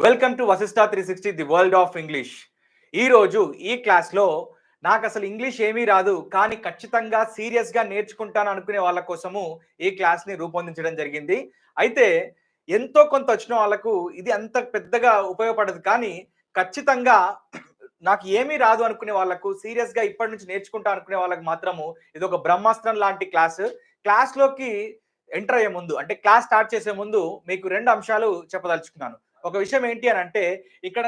Welcome to Vashishta 360 the world of English. ఈరోజు ఈ క్లాస్లో నాకు అసలు ఇంగ్లీష్ ఏమీ రాదు కానీ ఖచ్చితంగా సీరియస్గా నేర్చుకుంటాను అనుకునే వాళ్ళ కోసము ఈ క్లాస్ని రూపొందించడం జరిగింది. అయితే ఎంతో కొంత వచ్చిన వాళ్ళకు ఇది అంత పెద్దగా ఉపయోగపడదు, కానీ ఖచ్చితంగా నాకు ఏమీ రాదు అనుకునే వాళ్ళకు, సీరియస్గా ఇప్పటి నుంచి నేర్చుకుంటా అనుకునే వాళ్ళకి మాత్రము ఇది ఒక బ్రహ్మాస్త్రం లాంటి క్లాస్. క్లాస్లోకి ఎంటర్ అయ్యే ముందు, అంటే క్లాస్ స్టార్ట్ చేసే ముందు మీకు రెండు అంశాలు చెప్పదలుచుకున్నాను. ఒక విషయం ఏంటి అని అంటే,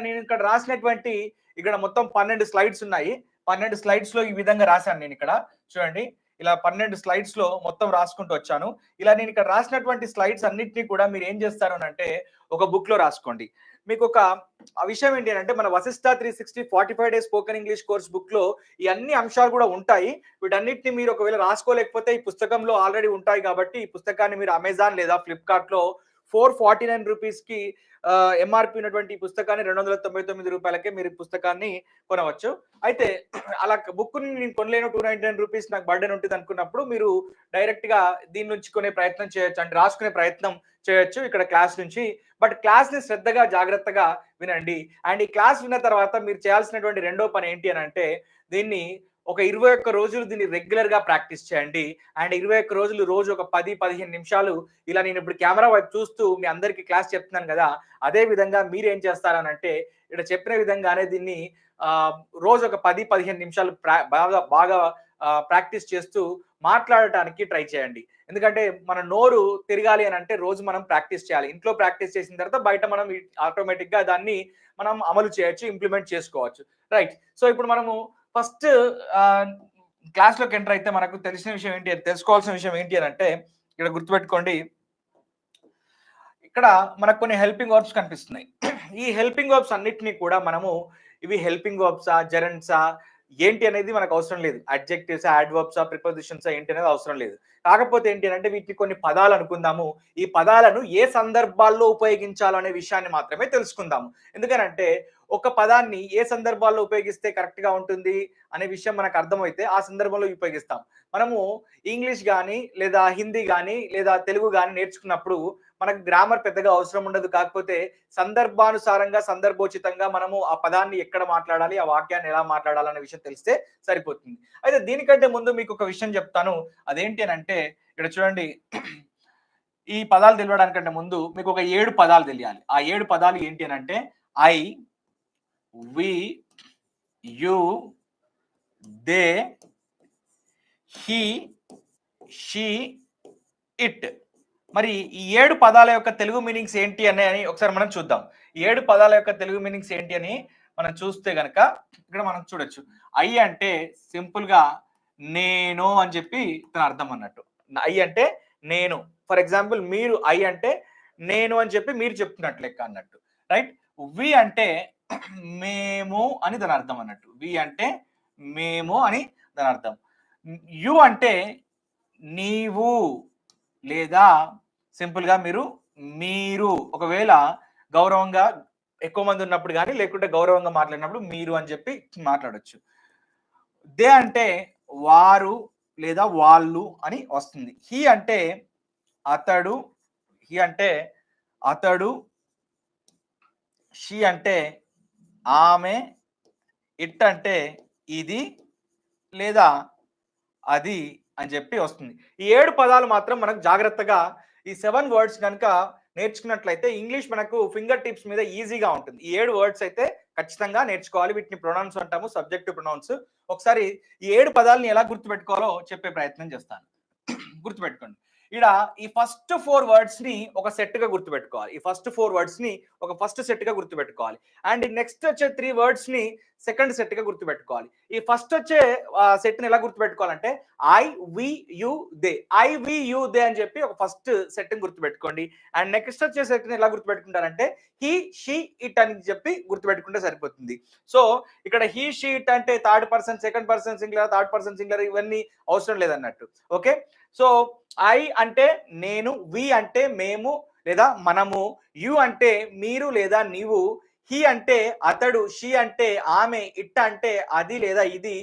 నేను ఇక్కడ రాసినటువంటి ఇక్కడ మొత్తం 12 స్లైడ్స్ ఉన్నాయి. 12 స్లైడ్స్ లో ఈ విధంగా రాశాను. నేను ఇక్కడ చూడండి, ఇలా 12 స్లైడ్స్ లో మొత్తం రాసుకుంటూ వచ్చాను. ఇలా నేను ఇక్కడ రాసినటువంటి స్లైడ్స్ అన్నిటినీ కూడా మీరు ఏం చేస్తారు అని అంటే ఒక బుక్ లో రాసుకోండి. మీకు ఒక విషయం ఏంటి అంటే, మన Vashishta 360 45 days spoken English course book లో ఈ అన్ని అంశాలు కూడా ఉంటాయి. వీటన్నిటిని మీరు ఒకవేళ రాసుకోలేకపోతే ఈ పుస్తకంలో ఆల్రెడీ ఉంటాయి కాబట్టి ఈ పుస్తకాన్ని మీరు అమెజాన్ లేదా ఫ్లిప్కార్ట్ లో 449 రూపీస్కి ఎంఆర్పి ఉన్నటువంటి ఈ పుస్తకాన్ని 299 రూపాయలకే మీరు ఈ పుస్తకాన్ని కొనవచ్చు. అయితే అలా బుక్ని నేను కొనలేను, 299 రూపీస్ నాకు బర్డెన్ ఉంటుంది అనుకున్నప్పుడు మీరు డైరెక్ట్గా దీని నుంచి కొనే ప్రయత్నం చేయొచ్చు, అంటే రాసుకునే ప్రయత్నం చేయొచ్చు ఇక్కడ క్లాస్ నుంచి. బట్ క్లాస్ని శ్రద్ధగా జాగ్రత్తగా వినండి. అండ్ ఈ క్లాస్ విన్న తర్వాత మీరు చేయాల్సినటువంటి రెండో పని ఏంటి అని అంటే, దీన్ని ఒక 21 రోజులు దీన్ని రెగ్యులర్ గా ప్రాక్టీస్ చేయండి. అండ్ 21 రోజులు రోజు ఒక 10-15 నిమిషాలు ఇలా నేను ఇప్పుడు కెమెరా వైపు చూస్తూ మీ అందరికి క్లాస్ చెప్తున్నాను కదా, అదే విధంగా మీరు ఏం చేస్తారనంటే ఇక్కడ చెప్పిన విధంగానే దీన్ని రోజు ఒక 10-15 నిమిషాలు బాగా ప్రాక్టీస్ చేస్తూ మాట్లాడటానికి ట్రై చేయండి. ఎందుకంటే మన నోరు తిరగాలి అని అంటే రోజు మనం ప్రాక్టీస్ చేయాలి. ఇంట్లో ప్రాక్టీస్ చేసిన తర్వాత బయట మనం ఆటోమేటిక్ గా దాన్ని మనం అమలు చేయొచ్చు, ఇంప్లిమెంట్ చేసుకోవచ్చు. రైట్. సో ఇప్పుడు మనము ఫస్ట్ క్లాస్ లోకి ఎంటర్ అయితే మనకు తెలిసిన విషయం ఏంటి, తెలుసుకోవాల్సిన విషయం ఏంటి అని అంటే, ఇక్కడ గుర్తుపెట్టుకోండి, ఇక్కడ మనకు కొన్ని హెల్పింగ్ వర్బ్స్ కనిపిస్తున్నాయి. ఈ హెల్పింగ్ వర్బ్స్ అన్నిటినీ కూడా మనము ఇవి హెల్పింగ్ వర్బ్సా, జెరెంట్సా ఏంటి అనేది మనకు అవసరం లేదు. అడ్జెక్టివ్స్, యాడ్వర్బ్సా, ప్రిపోజిషన్స్ ఏంటి అనేది అవసరం లేదు. కాకపోతే ఏంటి అంటే వీటిని కొన్ని పదాలు అనుకుందాము. ఈ పదాలను ఏ సందర్భాల్లో ఉపయోగించాలో అనే విషయాన్ని మాత్రమే తెలుసుకుందాము. ఎందుకనంటే ఒక పదాన్ని ఏ సందర్భాల్లో ఉపయోగిస్తే కరెక్ట్ గా ఉంటుంది అనే విషయం మనకు అర్థమైతే ఆ సందర్భంలో ఉపయోగిస్తాం. మనము ఇంగ్లీష్ కానీ లేదా హిందీ కానీ లేదా తెలుగు కానీ నేర్చుకున్నప్పుడు మనకు గ్రామర్ పెద్దగా అవసరం ఉండదు. కాకపోతే సందర్భానుసారంగా, సందర్భోచితంగా మనము ఆ పదాన్ని ఎక్కడ మాట్లాడాలి, ఆ వాక్యాన్ని ఎలా మాట్లాడాలి అనే విషయం తెలిస్తే సరిపోతుంది. అయితే దీనికంటే ముందు మీకు ఒక విషయం చెప్తాను. అదేంటి అని అంటే, ఇక్కడ చూడండి, ఈ పదాలు తెలియడానికంటే ముందు మీకు ఒక 7 పదాలు తెలియాలి. ఆ 7 పదాలు ఏంటి అని అంటే I, we, you, they, he, she, it. మరి ఈ 7 పదాల యొక్క తెలుగు మీనింగ్స్ ఏంటి అని ఒకసారి మనం చూద్దాం. ఈ 7 పదాల యొక్క తెలుగు మీనింగ్స్ ఏంటి అని మనం చూస్తే గనక ఇక్కడ మనం చూడొచ్చు. ఐ అంటే సింపుల్ గా నేను అని చెప్పి దాని అర్థం అన్నట్టు. ఐ అంటే నేను. ఫర్ ఎగ్జాంపుల్ మీరు ఐ అంటే నేను అని చెప్పి మీరు చెప్తున్నట్లు లెక్క అన్నట్టు. రైట్. వి అంటే మేము అని దాని అర్థం అన్నట్టు. వి అంటే మేము అని దాని అర్థం. యు అంటే నీవు లేదా సింపుల్ గా మీరు ఒకవేళ గౌరవంగా ఎక్కువ మంది ఉన్నప్పుడు కానీ లేకుంటే గౌరవంగా మాట్లాడినప్పుడు మీరు అని చెప్పి మాట్లాడొచ్చు. దే అంటే వారు లేదా వాళ్ళు అని వస్తుంది. హీ అంటే అతడు, హీ అంటే అతడు, షీ అంటే ఆమె, ఇట్ అంటే ఇది లేదా అది అని చెప్పి వస్తుంది. ఈ 7 పదాలు మాత్రం మనకు జాగ్రత్తగా ఈ 7 వర్డ్స్ కనుక నేర్చుకున్నట్లయితే ఇంగ్లీష్ మనకు ఫింగర్ టిప్స్ మీద ఈజీగా ఉంటుంది. ఈ 7 వర్డ్స్ అయితే ఖచ్చితంగా నేర్చుకోవాలి. వీటిని ప్రొనౌన్స్ అంటాము, సబ్జెక్టివ్ ప్రొనౌన్స్. ఒకసారి ఈ 7 పదాలని ఎలా గుర్తుపెట్టుకోవాలో చెప్పే ప్రయత్నం చేస్తాను. గుర్తుపెట్టుకోండి. ఇక్కడ ఈ ఫస్ట్ 4 వర్డ్స్ ని ఒక సెట్ గా గుర్తుపెట్టుకోవాలి. ఈ ఫస్ట్ 4 వర్డ్స్ ని ఒక ఫస్ట్ సెట్ గా గుర్తుపెట్టుకోవాలి. అండ్ నెక్స్ట్ వచ్చే 3 వర్డ్స్ ని సెకండ్ సెట్ గా గుర్తుపెట్టుకోవాలి. ఈ ఫస్ట్ వచ్చే సెట్ ని ఎలా గుర్తుపెట్టుకోవాలంటే I, we, you, they. I, we, you, they అని చెప్పి ఒక ఫస్ట్ సెట్ ని గుర్తుపెట్టుకోండి. అండ్ నెక్స్ట్ వచ్చే సెట్ ని ఎలా గుర్తుపెట్టుకుంటారంటే హీ, షీ, ఇట్ అని చెప్పి గుర్తుపెట్టుకుంటే సరిపోతుంది. సో ఇక్కడ హీ, షీ, ఇట్ అంటే third person, second person singular, third person singular ఇవన్నీ అవసరం లేదన్నట్టు. ఓకే. సో ఐ అంటే నేను, వి అంటే మేము లేదా మనము, యు అంటే మీరు లేదా నీవు, హీ అంటే అతడు, షీ అంటే ఆమె, ఇట్ అంటే అది లేదా ఇది,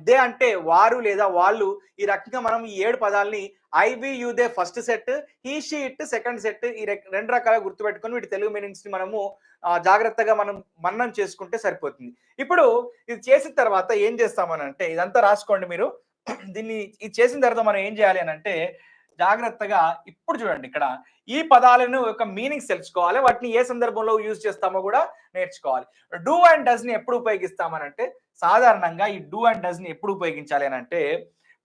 దే అంటే వారు లేదా వాళ్ళు. ఈ రకంగా మనం ఈ 7 పదాల్ని I we you they first set, he she it second set, ఈ 2 రకాలుగా గుర్తుపెట్టుకొని వీటి తెలుగు మీనింగ్స్ ని మనము జాగ్రత్తగా మనం మననం చేసుకుంటే సరిపోతుంది. ఇప్పుడు ఇది చేసిన తర్వాత ఏం చేస్తామనంటే, ఇదంతా రాసుకోండి మీరు. దీన్ని ఇది చేసిన తర్వాత మనం ఏం చేయాలి అనంటే, జాగ్రత్తగా ఇప్పుడు చూడండి ఇక్కడ ఈ పదాలను యొక్క మీనింగ్స్ తెలుసుకోవాలి. వాటిని ఏ సందర్భంలో యూజ్ చేస్తామో కూడా నేర్చుకోవాలి. డూ అండ్ డస్ ని ఎప్పుడు ఉపయోగిస్తామనంటే, సాధారణంగా ఈ డూ అండ్ డస్ ని ఎప్పుడు ఉపయోగించాలి అనంటే,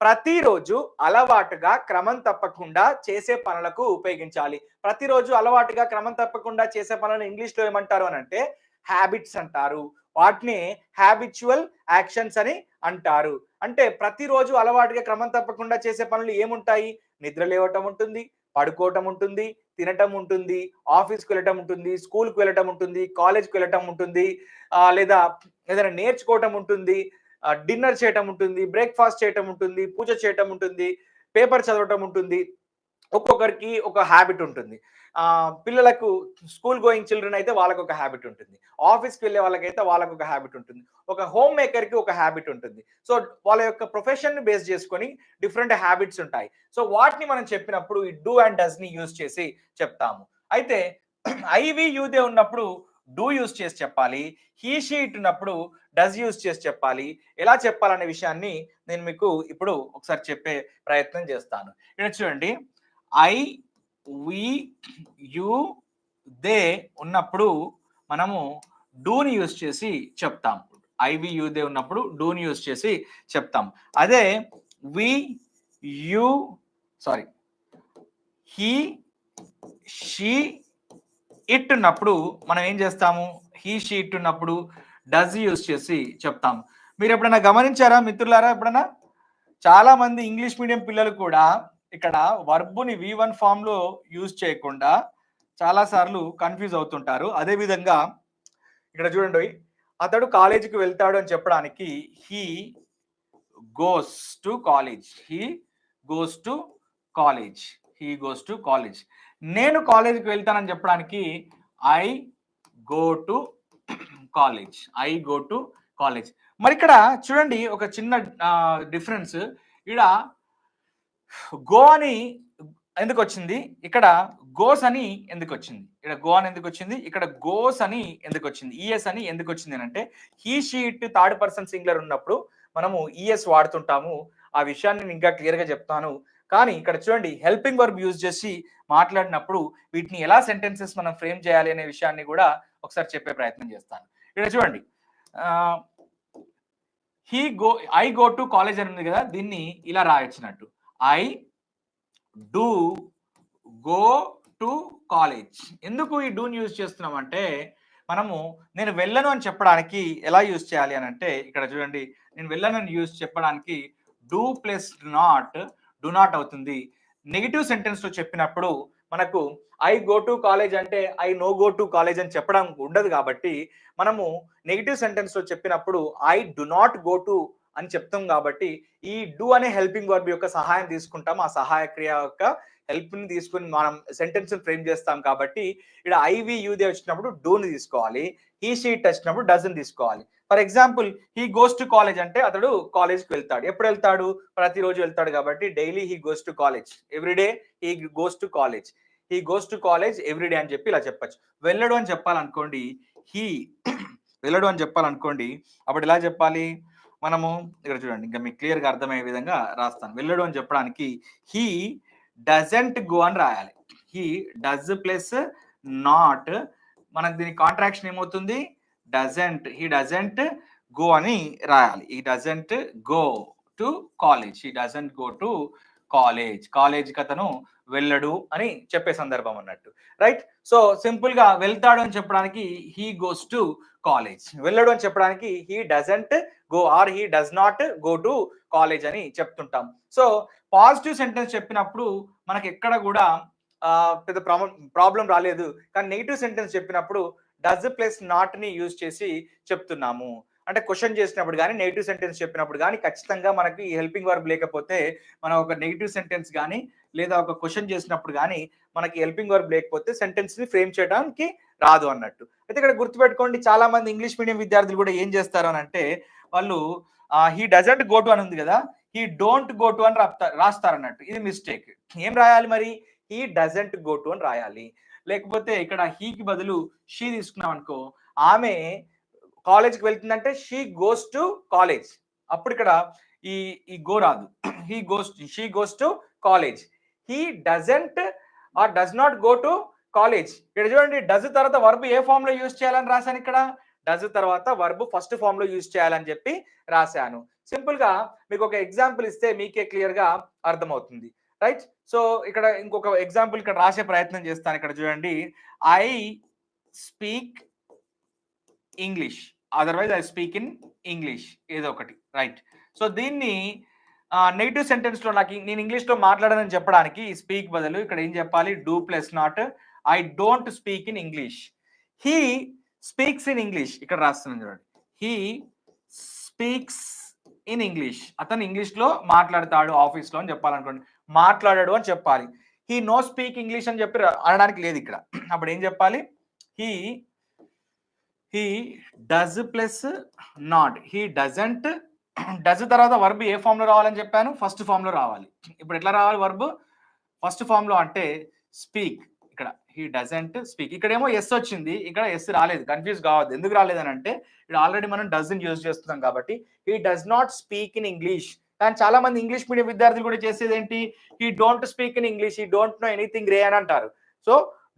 ప్రతిరోజు అలవాటుగా క్రమం తప్పకుండా చేసే పనులకు ఉపయోగించాలి. ప్రతిరోజు అలవాటుగా క్రమం తప్పకుండా చేసే పనులను ఇంగ్లీష్ లో ఏమంటారు అనంటే హ్యాబిట్స్ అంటారు. వాటిని హ్యాబిచువల్ యాక్షన్స్ అని అంటారు. అంటే ప్రతిరోజు అలవాటుగా క్రమం తప్పకుండా చేసే పనులు ఏముంటాయి? నిద్ర లేవటం ఉంటుంది, పడుకోవటం ఉంటుంది, తినటం ఉంటుంది, ఆఫీస్కి వెళ్ళటం ఉంటుంది, స్కూల్కి వెళ్ళటం ఉంటుంది, కాలేజ్కి వెళ్ళటం ఉంటుంది, లేదా ఏదైనా నేర్చుకోవటం ఉంటుంది, డిన్నర్ చేయటం ఉంటుంది, బ్రేక్ఫాస్ట్ చేయటం ఉంటుంది, పూజ చేయటం ఉంటుంది, పేపర్ చదవటం ఉంటుంది. ఒక్కొక్కరికి ఒక హ్యాబిట్ ఉంటుంది. పిల్లలకు స్కూల్ గోయింగ్ చిల్డ్రన్ అయితే వాళ్ళకి ఒక హ్యాబిట్ ఉంటుంది. ఆఫీస్కి వెళ్ళే వాళ్ళకైతే వాళ్ళకు ఒక హ్యాబిట్ ఉంటుంది. ఒక హోమ్ మేకర్కి ఒక హ్యాబిట్ ఉంటుంది. సో వాళ్ళ యొక్క ప్రొఫెషన్ బేస్ చేసుకొని డిఫరెంట్ హ్యాబిట్స్ ఉంటాయి. సో వాటిని మనం చెప్పినప్పుడు ఈ డూ అండ్ డస్ ని యూజ్ చేసి చెప్తాము. అయితే ఐవి యూదే ఉన్నప్పుడు డూ యూజ్ చేసి చెప్పాలి. హీ షీ ఇట్ ఉన్నప్పుడు డస్ యూజ్ చేసి చెప్పాలి. ఎలా చెప్పాలనే విషయాన్ని నేను మీకు ఇప్పుడు ఒకసారి చెప్పే ప్రయత్నం చేస్తాను. ఇక్కడ చూడండి, ఐ వి యు దే ఉన్నప్పుడు మనము డూని యూజ్ చేసి చెప్తాం. ఐ వి యు దే ఉన్నప్పుడు డూని యూజ్ చేసి చెప్తాం. అదే we you sorry he she it ఉన్నప్పుడు మనం ఏం చేస్తాము? హీ షీ ఇట్ ఉన్నప్పుడు డస్ యూజ్ చేసి చెప్తాము. మీరు ఎప్పుడైనా గమనించారా మిత్రులారా? ఎప్పుడైనా చాలా మంది ఇంగ్లీష్ మీడియం పిల్లలు కూడా ఇక్కడ వర్బుని V1 ఫామ్ లో యూజ్ చేయకుండా చాలా సార్లు కన్ఫ్యూజ్ అవుతుంటారు. అదే విధంగా ఇక్కడ చూడండి, అతడు కాలేజీకి వెళ్తాడు అని చెప్పడానికి he goes to college, he goes to college, he goes to college. నేను కాలేజీకి వెళ్తానని చెప్పడానికి I go to college, I go to college. మరి ఇక్కడ చూడండి ఒక చిన్న డిఫరెన్స్. ఇక్కడ గో అని ఎందుకు వచ్చింది, ఇక్కడ గోస్ అని ఎందుకు వచ్చింది? ఇక్కడ గో అని ఎందుకు వచ్చింది, ఇక్కడ గోస్ అని ఎందుకు వచ్చింది, ఈఎస్ అని ఎందుకు వచ్చింది అంటే, he she it third person singular ఉన్నప్పుడు మనము ఈఎస్ వాడుతుంటాము. ఆ విషయాన్ని నేను ఇంకా క్లియర్ గా చెప్తాను. కానీ ఇక్కడ చూడండి, హెల్పింగ్ వర్బ్ యూజ్ చేసి మాట్లాడినప్పుడు వీటిని ఎలా సెంటెన్సెస్ మనం ఫ్రేమ్ చేయాలి అనే విషయాన్ని కూడా ఒకసారి చెప్పే ప్రయత్నం చేస్తాను. ఇక్కడ చూడండి, ఐ గో టు కాలేజ్ అని ఉంది కదా, దీన్ని ఇలా రాయొచ్చినట్టు, I do go to college. ఎందుకు ఈ డూని యూజ్ చేస్తున్నాం అంటే, మనము నేను వెళ్ళను అని చెప్పడానికి ఎలా యూజ్ చేయాలి అని అంటే, ఇక్కడ చూడండి, నేను వెళ్ళను అని యూజ్ చెప్పడానికి డూ ప్లస్ డు నాట్ అవుతుంది. నెగిటివ్ సెంటెన్స్ లో చెప్పినప్పుడు మనకు ఐ గో టు కాలేజ్ అంటే I know go to college అని చెప్పడం ఉండదు. కాబట్టి మనము నెగిటివ్ సెంటెన్స్ లో చెప్పినప్పుడు I do not go to అని చెప్తాం. కాబట్టి ఈ డూ అనే హెల్పింగ్ వర్బ్ యొక్క సహాయం తీసుకుంటాం. ఆ సహాయ క్రియ యొక్క హెల్ప్ ని తీసుకుని మనం సెంటెన్స్ ఫ్రేమ్ చేస్తాం. కాబట్టి ఇక్కడ ఐవి యూదే వచ్చినప్పుడు డూని తీసుకోవాలి, హీ షీ ఇట్ వచ్చినప్పుడు డజన్ తీసుకోవాలి. For example, he goes to college అంటే అతడు కాలేజ్కి వెళ్తాడు. ఎప్పుడు వెళ్తాడు? ప్రతిరోజు వెళ్తాడు. కాబట్టి daily he goes to college, everyday he goes to college, he goes to college everyday అని చెప్పి ఇలా చెప్పచ్చు. వెళ్ళడు అని చెప్పాలనుకోండి, హీ వెళ్ళడు అని చెప్పాలనుకోండి, అప్పుడు ఎలా చెప్పాలి మనము? ఇక్కడ చూడండి, ఇంకా మీకు క్లియర్ గా అర్థమయ్యే విధంగా రాస్తాను. వెళ్ళడు అని చెప్పడానికి హీ డజంట్ గో అని రాయాలి. హీ డజ్ ప్లస్ నాట్, మనకు దీని కాంట్రాక్షన్ ఏమవుతుంది? డజంట్. హీ డజంట్ గో అని రాయాలి. He doesn't go to college, he doesn't go to college. కాలేజ్కి అతను వెళ్ళడు అని చెప్పే సందర్భం అన్నట్టు, రైట్? సో సింపుల్ గా వెళ్తాడు అని చెప్పడానికి హీ గోస్ టు కాలేజ్, వెళ్ళడు అని చెప్పడానికి he doesn't go or he does not go to college అని చెప్తుంటాం. సో పాజిటివ్ సెంటెన్స్ చెప్పినప్పుడు మనకి ఎక్కడ కూడా పెద్ద ప్రాబ్లం రాలేదు. కానీ నెగిటివ్ సెంటెన్స్ చెప్పినప్పుడు డజ్ ప్లస్ నాట్ ని యూజ్ చేసి చెప్తున్నాము. అంటే క్వశ్చన్ చేసినప్పుడు కానీ నెగిటివ్ సెంటెన్స్ చెప్పినప్పుడు కానీ ఖచ్చితంగా మనకి హెల్పింగ్ వర్బ్ లేకపోతే మనం ఒక నెగిటివ్ సెంటెన్స్ కానీ లేదా ఒక క్వశ్చన్ చేసినప్పుడు కానీ మనకి హెల్పింగ్ వర్బ్ లేకపోతే సెంటెన్స్ ని ఫ్రేమ్ చేయడానికి రాదు అన్నట్టు. అయితే ఇక్కడ గుర్తుపెట్టుకోండి, చాలా మంది ఇంగ్లీష్ మీడియం విద్యార్థులు కూడా ఏం చేస్తారు అని అంటే, వాళ్ళు హీ డజంట్ గో టు అని ఉంది కదా, హీ డోంట్ గో టు అని రాస్తారు అన్నట్టు. ఇది మిస్టేక్. ఏం రాయాలి మరి? హీ డజంట్ గో టు అని రాయాలి. లేకపోతే ఇక్కడ హీకి బదులు షీ తీసుకున్నాం అనుకో, ఆమె కాలేజ్కి వెళ్తుందంటే షీ గోస్ టు కాలేజ్. అప్పుడు ఇక్కడ ఈ ఈ గో రాదు. She goes to college. He doesn't or does not go to college. ఇక్కడ చూడండి, డజ్ తర్వాత వర్బ్ ఏ ఫామ్ లో యూజ్ చేయాలని రాశాను. ఇక్కడ డజ్ తర్వాత వర్బ్ ఫస్ట్ ఫామ్ లో యూజ్ చేయాలని చెప్పి రాశాను. సింపుల్ గా మీకు ఒక ఎగ్జాంపుల్ ఇస్తే మీకే క్లియర్ గా అర్థమవుతుంది. రైట్. సో ఇక్కడ ఇంకొక ఎగ్జాంపుల్ ఇక్కడ రాసే ప్రయత్నం చేస్తాను. ఇక్కడ చూడండి, I speak English, otherwise I speak in English, ఏదో ఒకటి. రైట్. సో దీన్ని నెగిటివ్ సెంటెన్స్ లో నేను ఇంగ్లీష్ లో మాట్లాడనని చెప్పడానికి స్పీక్ బదులు ఇక్కడ ఏం చెప్పాలి? Do plus not. I don't speak in English. He speaks in English. ఇక్కడ రాస్తున్నాను చూడండి, హీ స్పీక్స్ ఇన్ ఇంగ్లీష్. అతను ఇంగ్లీష్ లో మాట్లాడతాడు ఆఫీస్ లో అని చెప్పాలనుకోండి, మాట్లాడాడు అని చెప్పాలి. హీ నో స్పీక్ ఇంగ్లీష్ అని చెప్పి అనడానికి లేదు ఇక్కడ. అప్పుడు ఏం చెప్పాలి? He does plus not. He doesn't. Does తర్వాత వర్బ్ ఏ ఫామ్ లో రావాలని చెప్పాను? ఫస్ట్ ఫామ్ లో రావాలి. ఇప్పుడు ఎట్లా రావాలి వర్బ్ ఫస్ట్ ఫామ్ లో అంటే స్పీక్. ఇక్కడ హీ డజంట్ స్పీక్. ఇక్కడేమో ఎస్ వచ్చింది, ఇక్కడ ఎస్ రాలేదు. కన్ఫ్యూజ్ కావద్దు. ఎందుకు రాలేదని అంటే ఇక్కడ ఆల్రెడీ మనం డజన్ యూజ్ చేస్తున్నాం కాబట్టి. He does not speak in English. కానీ చాలా మంది ఇంగ్లీష్ మీడియం విద్యార్థులు కూడా చేసేది ఏంటి? He don't speak in English, he don't know anything రే అని అంటారు. So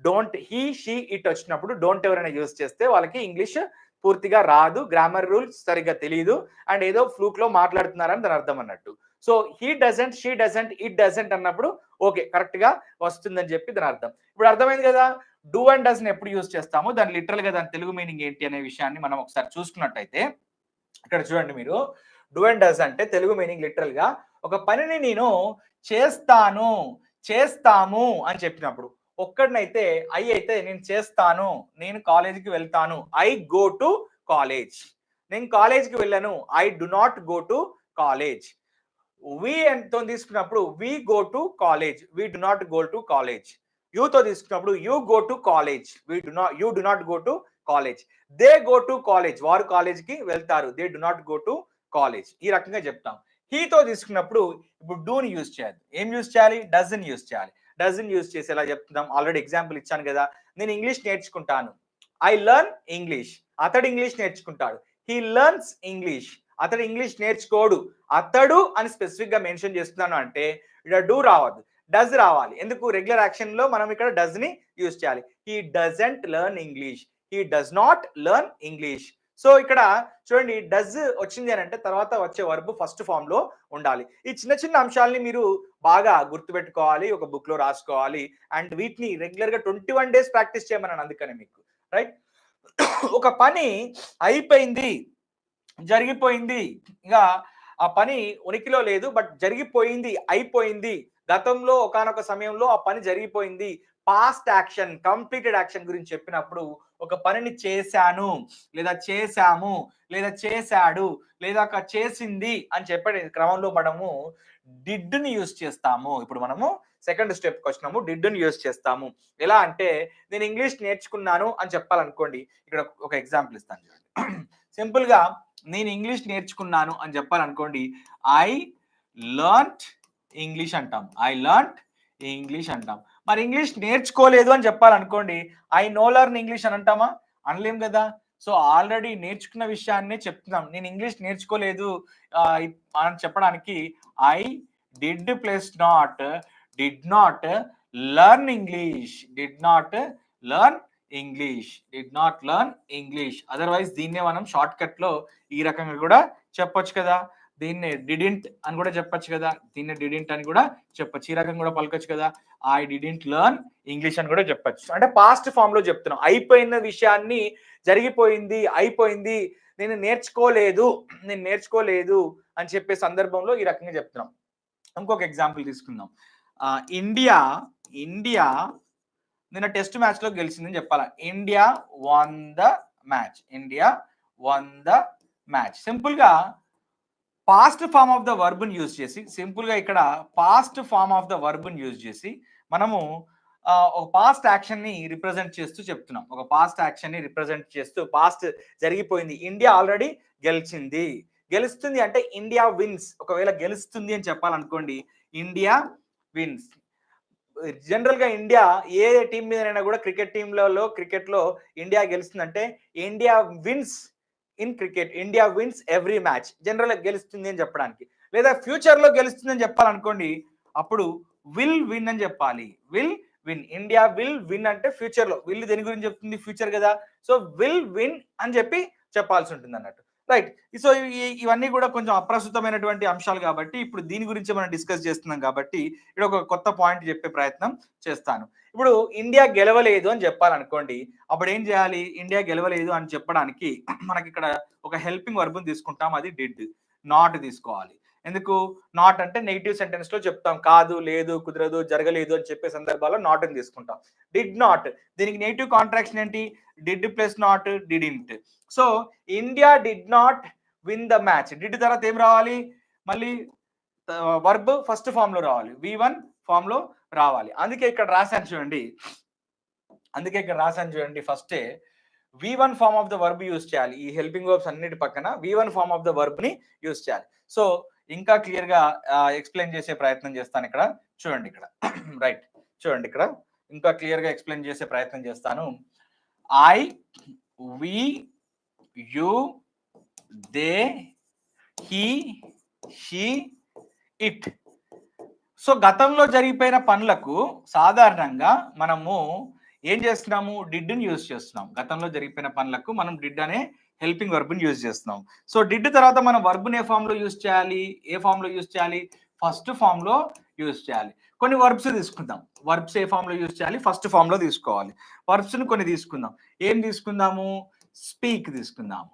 don't, he she it వచ్చినప్పుడు డోంట్ ఎవరైనా యూజ్ చేస్తే వాళ్ళకి ఇంగ్లీష్ పూర్తిగా రాదు, గ్రామర్ రూల్స్ సరిగ్గా తెలియదు, అండ్ ఏదో ఫ్లూక్ లో మాట్లాడుతున్నారని దాని అర్థం అన్నట్టు. So he doesn't, she doesn't, it doesn't అన్నప్పుడు ఓకే కరెక్ట్ గా వస్తుందని చెప్పి దాని అర్థం. ఇప్పుడు అర్థమైంది కదా, డూ అండ్ డస్ ని ఎప్పుడు యూజ్ చేస్తాము, దాని లిటరల్ గా దాని తెలుగు మీనింగ్ ఏంటి అనే విషయాన్ని మనం ఒకసారి చూసుకున్నట్టయితే ఇక్కడ చూడండి మీరు, డూ అండ్ డస్ అంటే తెలుగు మీనింగ్ లిటరల్ గా ఒక పనిని నేను చేస్తాను, చేస్తాము అని చెప్పినప్పుడు. ఒక్కడినైతే ఐ అయితే నేను చేస్తాను, నేను కాలేజీకి వెళ్తాను, ఐ గో టు కాలేజ్. నేను కాలేజ్కి వెళ్ళాను, I do not go to college. We తో తీసుకున్నప్పుడు we go to college, we do not go to college. యూతో తీసుకున్నప్పుడు you go to college, you do not go to college. They go to college, వారు కాలేజ్కి వెళ్తారు, they do not go to college. ఈ రకంగా చెప్తాం. హీతో తీసుకున్నప్పుడు ఇప్పుడు డూని యూజ్ చేయాలి. ఏం యూజ్ చేయాలి? డజన్ యూజ్ చేయాలి. డజన్ యూజ్ చేసి ఎలా చెప్తున్నాం? ఆల్రెడీ ఎగ్జాంపుల్ ఇచ్చాను కదా, నేను ఇంగ్లీష్ నేర్చుకుంటాను, ఐ లెర్న్ ఇంగ్లీష్. అతడు ఇంగ్లీష్ నేర్చుకుంటాడు, హీ లెర్న్స్ ఇంగ్లీష్. అతడు ఇంగ్లీష్ నేర్చుకోడు, అతడు అని స్పెసిఫిక్ గా మెన్షన్ చేస్తున్నాను అంటే ఇక్కడ డూ రావద్దు, డజ్ రావాలి. ఎందుకు? రెగ్యులర్ యాక్షన్ లో మనం ఇక్కడ డజ్ ని యూజ్ చేయాలి. He doesn't learn English, he does not learn English. So ఇక్కడ చూడండి, డజ్ వచ్చింది అని అంటే తర్వాత వచ్చే వర్బ్ ఫస్ట్ ఫామ్ లో ఉండాలి. ఈ చిన్న చిన్న అంశాలని మీరు బాగా గుర్తుపెట్టుకోవాలి, ఒక బుక్ లో రాసుకోవాలి, అండ్ వీటిని రెగ్యులర్ గా 21 days ప్రాక్టీస్ చేయమన్నాను అందుకని మీకు. రైట్. ఒక పని అయిపోయింది, జరిగిపోయింది, ఇంకా ఆ పని ఉనికిలో లేదు, బట్ జరిగిపోయింది, అయిపోయింది, గతంలో ఒకానొక సమయంలో ఆ పని జరిగిపోయింది, పాస్ట్ యాక్షన్, కంప్లీటెడ్ యాక్షన్ గురించి చెప్పినప్పుడు ఒక పనిని చేశాను, లేదా చేశాము, లేదా చేశాడు, లేదా చేసింది అని చెప్పే క్రమంలో మనము డిడ్ ని యూజ్ చేస్తాము. ఇప్పుడు మనము సెకండ్ స్టెప్కి వచ్చినాము, డిడ్ ని యూజ్ చేస్తాము. ఎలా అంటే నేను ఇంగ్లీష్ నేర్చుకున్నాను అని చెప్పాలనుకోండి, ఇక్కడ ఒక ఎగ్జాంపుల్ ఇస్తాను చూడండి. సింపుల్ గా నేను ఇంగ్లీష్ నేర్చుకున్నాను అని చెప్పాలనుకోండి, ఐ లెర్న్డ్ ఇంగ్లీష్ అంటాం, ఐ లెర్న్డ్ ఇంగ్లీష్ అంటాం. మరి ఇంగ్లీష్ నేర్చుకోలేదు అని చెప్పాలనుకోండి, ఐ నో లెర్న్ ఇంగ్లీష్ అని అంటామా? అనలేం కదా. సో ఆల్రెడీ నేర్చుకున్న విషయాన్నే చెప్తున్నాం. నేను ఇంగ్లీష్ నేర్చుకోలేదు అని చెప్పడానికి I did plus not, did not learn English, did not learn English, did not learn English. Otherwise దీన్నే మనం షార్ట్ కట్ లో ఈ రకంగా కూడా చెప్పొచ్చు కదా. దీన్ని డిడింట్ అని కూడా చెప్పొచ్చు కదా, దీన్ని డిడింట్ అని కూడా చెప్పొచ్చు, ఈ రకంగా కూడా పలకొచ్చు కదా. ఐ డిడింట్ లెర్న్ ఇంగ్లీష్ అని కూడా చెప్పొచ్చు. అంటే పాస్ట్ ఫామ్ లో చెప్తున్నాం. అయిపోయిన విషయాన్ని, జరిగిపోయింది, అయిపోయింది, నేను నేర్చుకోలేదు, నేను నేర్చుకోలేదు అని చెప్పే సందర్భంలో ఈ రకంగా చెప్తున్నాం. ఇంకొక ఎగ్జాంపుల్ తీసుకుందాం. ఇండియా నిన్న టెస్ట్ మ్యాచ్ లో గెలిచిందని చెప్పాలా. India won the match, India won the match. Simple గా past form of the verb use చేసి, సింపుల్ గా ఇక్కడ past form of the verb use చేసి మనము ఒక పాస్ట్ యాక్షన్ ని రిప్రజెంట్ చేస్తూ చెప్తున్నాం. ఒక పాస్ట్ యాక్షన్ ని రిప్రజెంట్ చేస్తూ, పాస్ట్ జరిగిపోయింది, ఇండియా ఆల్రెడీ గెలిచింది, గెలుస్తుంది అంటే ఇండియా విన్స్. ఒకవేళ గెలుస్తుంది అని చెప్పాలనుకోండి, ఇండియా విన్స్. జనరల్ గా ఇండియా ఏ టీం మీదైనా కూడా క్రికెట్ లో ఇండియా గెలుస్తుందంటే India wins in cricket, India wins every match. General గా గెలుస్తుంది అని చెప్పడానికి. లేదా ఫ్యూచర్ లో గెలుస్తుంది అని చెప్పాలనుకోండి, అప్పుడు విల్ విన్ అని చెప్పాలి. Will win, India will win అంటే ఫ్యూచర్ లో. విల్ దేని గురించి చెప్తుంది? ఫ్యూచర్ కదా. సో విల్ విన్ అని చెప్పి చెప్పాల్సి ఉంటుంది అన్నట్టు. రైట్. సో ఇవన్నీ కూడా కొంచెం అప్రస్తుతమైనటువంటి అంశాలు కాబట్టి ఇప్పుడు దీని గురించి మనం డిస్కస్ చేస్తున్నాం కాబట్టి ఇక్కడ ఒక కొత్త పాయింట్ చెప్పే ప్రయత్నం చేస్తాను. ఇప్పుడు ఇండియా గెలవలేదు అని చెప్పాలనుకోండి, అప్పుడు ఏం చేయాలి? ఇండియా గెలవలేదు అని చెప్పడానికి మనకి ఇక్కడ ఒక హెల్పింగ్ వర్బ్ తీసుకుంటాం, అది డిడ్. నాట్ తీసుకోవాలి. ఎందుకు? నాట్ అంటే నెగిటివ్ సెంటెన్స్ లో చెప్తాం, కాదు, లేదు, కుదరదు, జరగలేదు అని చెప్పే సందర్భాల్లో నాట్ అని తీసుకుంటాం. డిడ్ నాట్, దీనికి నెగిటివ్ కాంట్రాక్షన్ ఏంటి? Did plus not, didn't. So India did not win the match. Did తర్వాత ఏం రావాలి? మళ్ళీ వర్బ్ ఫస్ట్ ఫామ్ లో రావాలి, V1 ఫామ్ లో రావాలి. అందుకే ఇక్కడ రాశాను చూడండి, ఫస్టే V1 form of the verb use చేయాలి. ఈ హెల్పింగ్ వర్బ్స్ అన్నిటి పక్కన V1 form of the verb ని యూజ్ చేయాలి. సో ఇంకా క్లియర్ గా ఎక్స్ప్లెయిన్ చేసే ప్రయత్నం చేస్తాను ఇక్కడ. చూడండి ఇక్కడ రైట్, చూడండి ఇక్కడ ఇంకా క్లియర్ గా ఎక్స్ప్లెయిన్ చేసే ప్రయత్నం చేస్తాను. I, we, you, they, he, she, it. So గతంలో జరిగిపోయిన పనులకు సాధారణంగా మనము ఏం చేస్తున్నాము? డిడ్ ని యూజ్ చేస్తున్నాం. గతంలో జరిగిపోయిన పనులకు మనం డిడ్ అనే హెల్పింగ్ వర్బ్ ని యూజ్ చేస్తున్నాం. సో డిడ్ తర్వాత మనం వర్బ్ ఏ ఫామ్ లో యూజ్ చేయాలి? ఏ ఫామ్ లో యూజ్ చేయాలి? ఫస్ట్ ఫామ్ లో యూజ్ చేయాలి. కొన్ని వర్బ్స్ తీసుకుందాం. వర్బ్స్ ఏ ఫామ్ లో యూజ్ చేయాలి? ఫస్ట్ ఫామ్ లో తీసుకోవాలి. వర్బ్స్ ని కొన్ని తీసుకుందాం. ఏం తీసుకుందాము? స్పీక్ తీసుకుందాము,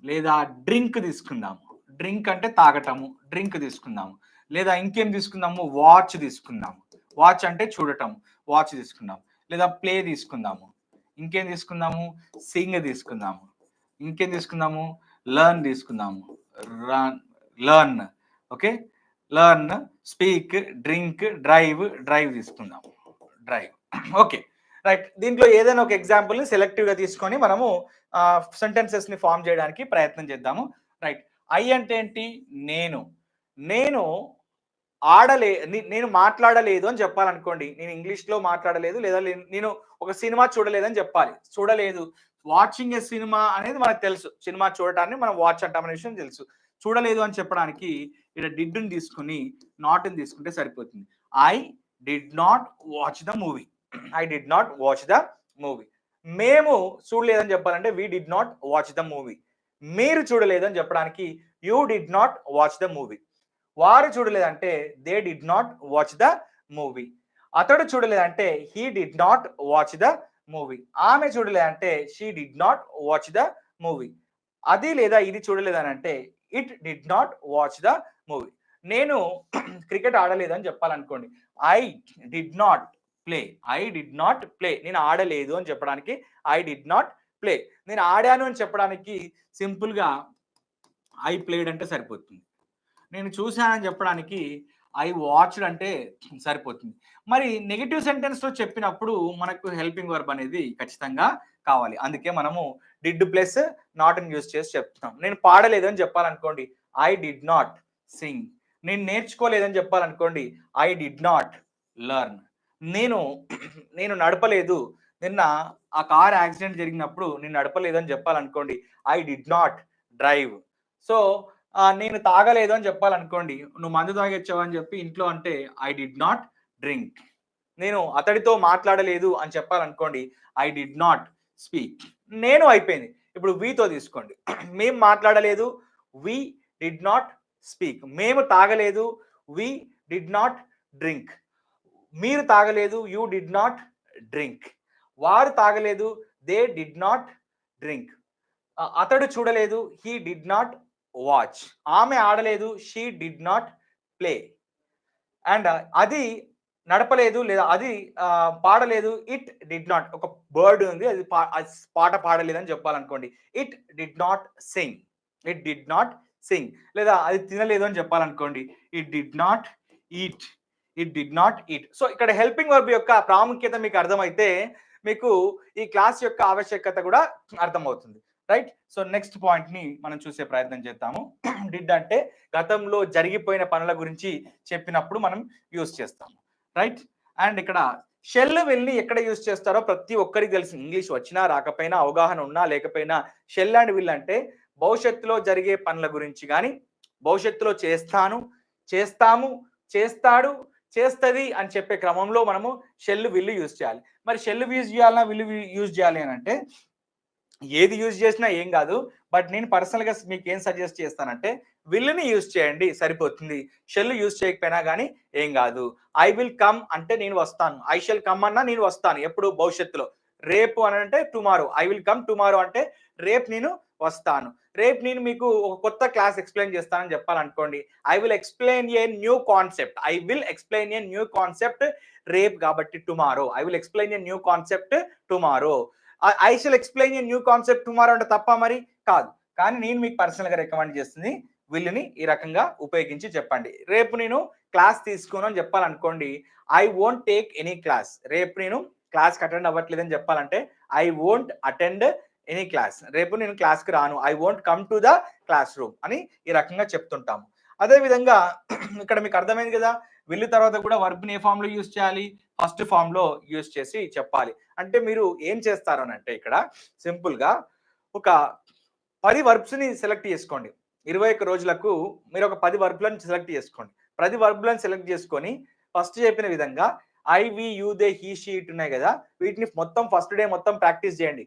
లేదా డ్రింక్ తీసుకుందాము. డ్రింక్ అంటే తాగటము, డ్రింక్ తీసుకుందాము. లేదా ఇంకేం తీసుకుందాము? వాచ్ తీసుకుందాము. వాచ్ అంటే చూడటం, వాచ్ తీసుకుందాం. లేదా ప్లే తీసుకుందాము. ఇంకేం తీసుకుందాము? సింగ్ తీసుకుందాము. ఇంకేం తీసుకుందాము? లర్న్ తీసుకుందాము. Learn, okay, learn, speak, drink, drive తీసుకుందాము. Drive, okay, right. దీంట్లో ఏదైనా ఒక ఎగ్జాంపుల్ ని సెలెక్టివ్ గా తీసుకొని మనము సెంటెన్సెస్ ని ఫామ్ చేయడానికి ప్రయత్నం చేద్దాము. రైట్. ఐ అంటే ఏంటి? నేను నేను మాట్లాడలేదు అని చెప్పాలనుకోండి. నేను ఇంగ్లీష్ లో మాట్లాడలేదు, లేదా నేను ఒక సినిమా చూడలేదని చెప్పాలి. చూడలేదు, వాచింగ్ ఏ సినిమా అనేది మనకు తెలుసు. సినిమా చూడటాన్ని మనం వాచ్ అంటామనే విషయం తెలుసు. చూడలేదు అని చెప్పడానికి ఇక్కడ డిడ్ ని తీసుకుని నాట్ ని తీసుకుంటే సరిపోతుంది. I did not watch the movie. I did not watch the movie. మేము చూడలేదని చెప్పాలంటే we did not watch the movie. మీరు చూడలేదని చెప్పడానికి you did not watch the movie. వారు చూడలేదంటే they did not watch the movie. అతడు చూడలేదంటే he did not watch the movie. ఆమె చూడలేదంటే she did not watch the movie. అది లేదా ఇది చూడలేదనంటే it did not watch the movie. నేను క్రికెట్ ఆడలేదని చెప్పాలనుకోండి, I did not play. I did not play, నేను ఆడలేదు అని చెప్పడానికి ఐ డిడ్ నాట్ ప్లే. నేను ఆడాను అని చెప్పడానికి సింపుల్ గా ఐ ప్లేడ్ అంటే సరిపోతుంది. నేను చూశానని చెప్పడానికి ఐ వాచ్డ్ అంటే సరిపోతుంది. మరి నెగిటివ్ సెంటెన్స్ లో చెప్పినప్పుడు మనకు హెల్పింగ్ వర్బ్ అనేది ఖచ్చితంగా కావాలి. అందుకే మనము డిడ్ ప్లస్ నాట్ ని యూజ్ చేసి చెప్తున్నాం. నేను పాడలేదు అని చెప్పాలనుకోండి, ఐ డిడ్ నాట్ సింగ్. నేను నేర్చుకోలేదని చెప్పాలనుకోండి, ఐ డిడ్ నాట్ లర్న్. నేను నడపలేదు, నిన్న ఆ కార్ యాక్సిడెంట్ జరిగినప్పుడు నేను నడపలేదు అని చెప్పాలనుకోండి, I did not drive. So నేను తాగలేదు అని చెప్పాలనుకోండి, నువ్వు మందు తాగొచ్చావు అని చెప్పి ఇంట్లో అంటే ఐ డిడ్ నాట్ డ్రింక్. నేను అతడితో మాట్లాడలేదు అని చెప్పాలనుకోండి, ఐ డిడ్ నాట్ స్పీక్. నేను అయిపోయింది. ఇప్పుడు వీతో తీసుకోండి. మేము మాట్లాడలేదు, వి డిడ్ నాట్ స్పీక్. మేము తాగలేదు, వి డిడ్ నాట్ డ్రింక్. మీరు తాగలేదు, యూ డిడ్ నాట్ డ్రింక్. వారు తాగలేదు, దే డిడ్ నాట్ డ్రింక్. అతడు చూడలేదు, హీ డిడ్ నాట్ వాచ్. ఆమె ఆడలేదు, she did not play. And అది నడపలేదు లేదా అది పాడలేదు, ఇట్ డిడ్ నాట్. ఒక బర్డ్ ఉంది, అది పాట పాడలేదు అని చెప్పాలనుకోండి, it did not sing. It did not sing. లేదా అది తినలేదు అని చెప్పాలనుకోండి, it did not eat. It did not eat. So ఇక్కడ హెల్పింగ్ వర్బ్ యొక్క ప్రాముఖ్యత మీకు అర్థమైతే మీకు ఈ క్లాస్ యొక్క ఆవశ్యకత కూడా అర్థమవుతుంది. రైట్. సో నెక్స్ట్ పాయింట్ ని మనం చూసే ప్రయత్నం చేద్దాము. డిడ్ అంటే గతంలో జరిగిపోయిన పనుల గురించి చెప్పినప్పుడు మనం యూజ్ చేస్తాము. రైట్. అండ్ ఇక్కడ షెల్ విల్ ని ఎక్కడ యూజ్ చేస్తారో ప్రతి ఒక్కరికి తెలుసు. ఇంగ్లీష్ వచ్చినా రాకపోయినా, అవగాహన ఉన్నా లేకపోయినా, షెల్ అండ్ విల్ అంటే భవిష్యత్తులో జరిగే పనుల గురించి కానీ, భవిష్యత్తులో చేస్తాను, చేస్తాము, చేస్తాడు, చేస్తది అని చెప్పే క్రమంలో మనము షెల్ విల్ యూజ్ చేయాలి. మరి షెల్ యూజ్ చేయాలన్నా, విల్ యూజ్ చేయాలి అని అంటే ఏది యూజ్ చేసినా ఏం కాదు. బట్ నేను పర్సనల్‌గా మీకు ఏం సజెస్ట్ చేస్తానంటే విల్‌ని యూజ్ చేయండి సరిపోతుంది. షెల్ యూజ్ చేయకపోయినా గానీ ఏం కాదు. ఐ విల్ కమ్ అంటే నేను వస్తాను. ఐ షల్ కమ్ అన్నా నేను వస్తాను. ఎప్పుడు? భవిష్యత్తులో. రేపు అనంటే tomorrow. I will come tomorrow అంటే రేపు నేను వస్తాను. రేపు నేను మీకు ఒక కొత్త క్లాస్ ఎక్స్‌ప్లెయిన్ చేస్తానని చెప్పాలనుకోండి. I will explain a new concept. I will explain a new concept రేపు కాబట్టి tomorrow. I will explain a new concept tomorrow. I shall explain a new concept tomorrow అంటే తప్పా మరి? కాదు. కానీ నేను మీకు పర్సనల్‌గా రికమెండ్ చేస్తుంది విల్‌ని ఈ రకంగా ఉపయోగించి చెప్పండి. రేపు నేను క్లాస్ తీసుకోను అని చెప్పాలనుకోండి. I won't take any class. రేపు నేను క్లాస్‌కి అటెండ్ అవ్వట్లేదని చెప్పాలంటే I won't attend any class. రేపు నేను క్లాస్‌కి రాను. I won't come to the class room అని ఈ రకంగా చెప్తుంటాము. అదే విధంగా ఇక్కడ మీకు అర్థమైంది కదా! విల్ తర్వాత కూడా వర్బ్‌ని ఏ ఫార్మ్‌లో యూజ్ చేయాలి? ఫస్ట్ ఫార్మ్‌లో యూజ్ చేసి చెప్పాలి. అంటే మీరు ఏం చేస్తారు అనంటే ఇక్కడ సింపుల్‌గా ఒక 10 వర్బ్స్‌ని సెలెక్ట్ చేసుకోండి. 21 రోజులకు మీరు ఒక 10 వర్బ్‌లను సెలెక్ట్ చేసుకోండి. 10 వర్బ్‌లను సెలెక్ట్ చేసుకొని ఫస్ట్ చెప్పిన విధంగా I, we, you, they, he, she, it ఉన్నాయి కదా! వీటిని మొత్తం ఫస్ట్ డే మొత్తం ప్రాక్టీస్ చేయండి.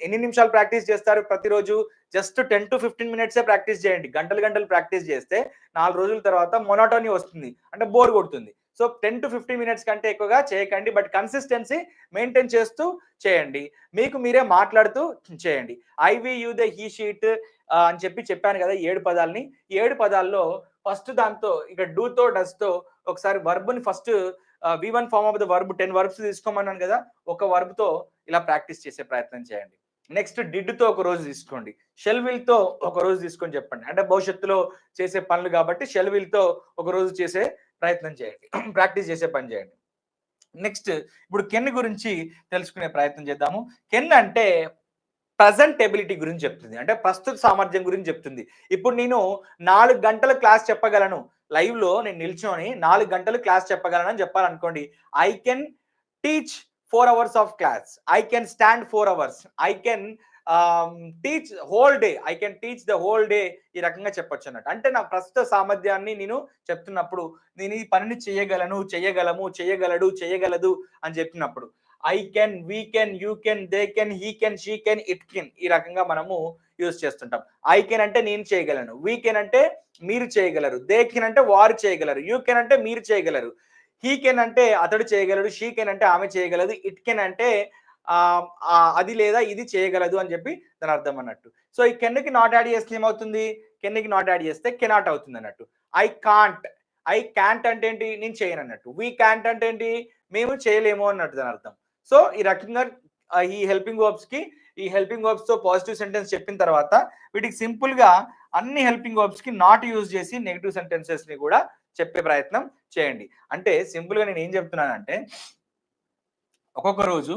ఎన్ని నిమిషాలు ప్రాక్టీస్ చేస్తారు ప్రతిరోజు? జస్ట్ 10-15 మినిట్సే ప్రాక్టీస్ చేయండి. గంటలు గంటలు ప్రాక్టీస్ చేస్తే 4 రోజుల తర్వాత మొనోటోనీ వస్తుంది. అంటే బోర్ కొడుతుంది. సో 10-15 మినిట్స్ కంటే ఎక్కువగా చేయకండి. బట్ కన్సిస్టెన్సీ మెయింటైన్ చేస్తూ చేయండి. మీకు మీరే మాట్లాడుతూ చేయండి. I, we, you, they, he, she, it అని చెప్పాను కదా! 7 పదాలని. ఈ 7 పదాల్లో ఫస్ట్ దాంతో ఇక డూతో, డస్‌తో ఒకసారి వర్బ్‌ని ఫస్ట్ వి1 form of the verb 10 verbs తీసుకోమన్నాను కదా! ఒక వర్బ్‌తో ఇలా ప్రాక్టీస్ చేసే ప్రయత్నం చేయండి. నెక్స్ట్ డిడ్‌తో ఒక రోజు తీసుకోండి. షెల్ విల్‌తో ఒక రోజు తీసుకొని చెప్పండి. అంటే భవిష్యత్తులో చేసే పనులు కాబట్టి షెల్ విల్‌తో ఒక రోజు చేసే ప్రయత్నం చేయండి. ప్రాక్టీస్ చేసే పని చేయండి. నెక్స్ట్ ఇప్పుడు కెన్ గురించి తెలుసుకునే ప్రయత్నం చేద్దాము. కెన్ అంటే ప్రెజెంట్ ఎబిలిటీ గురించి చెప్తుంది. అంటే ప్రస్తుత సామర్థ్యం గురించి చెప్తుంది. ఇప్పుడు నేను 4 గంటల క్లాస్ చెప్పగలను. లైవ్‌లో నేను నిల్చొని 4 గంటలు క్లాస్ చెప్పగలను అని చెప్పాలనుకోండి. I can teach 4 hours of class. I can stand 4 hours. I can teach whole day. I can teach the whole day. ఈ రకంగా చెప్పొచ్చు అన్నట్టు. అంటే నా ప్రస్తుత సామర్థ్యాన్ని నేను చెప్తున్నప్పుడు నేను ఈ పనిని చేయగలను, చేయగలము, చేయగలడు, చేయగలదు అని చెప్పినప్పుడు I can, we can, you can, they can, he can, she can, it can ఈ రకంగా మనము యూజ్ చేస్తుంటాం. ఐ కెన్ అంటే నేను చేయగలను. వీ కెన్ అంటే మీరు చేయగలరు. దే కెన్ అంటే వారు చేయగలరు. యూ కెన్ అంటే మీరు చేయగలరు. హీ కెన్ అంటే అతడు చేయగలడు. షీ కెన్ అంటే ఆమె చేయగలదు. ఇట్ కెన్ అంటే అది లేదా ఇది చేయగలదు అని చెప్పి దాని అర్థం అన్నట్టు. సో ఈ కెన్‌కి నాట్ యాడ్ చేస్తే ఏమవుతుంది? కెన్‌కి నాట్ యాడ్ చేస్తే కెనాట్ అవుతుంది అన్నట్టు. I can't. ఐ క్యాంట్ అంటే ఏంటి? నేను చేయను అన్నట్టు. వి క్యాంట్ అంటే ఏంటి? మేము చేయలేము అన్నట్టు దాని అర్థం. సో ఈ రకంగా ఈ హెల్పింగ్ వర్బ్స్ తో పాజిటివ్ సెంటెన్స్ చెప్పిన తర్వాత వీటికి సింపుల్ గా అన్ని హెల్పింగ్ వర్బ్స్ కి నాట్ యూజ్ చేసి నెగెటివ్ సెంటెన్సెస్ ని కూడా చెప్పే ప్రయత్నం చేయండి. అంటే సింపుల్ గా నేను ఏం చెప్తున్నానంటే ఒక్కొక్క రోజు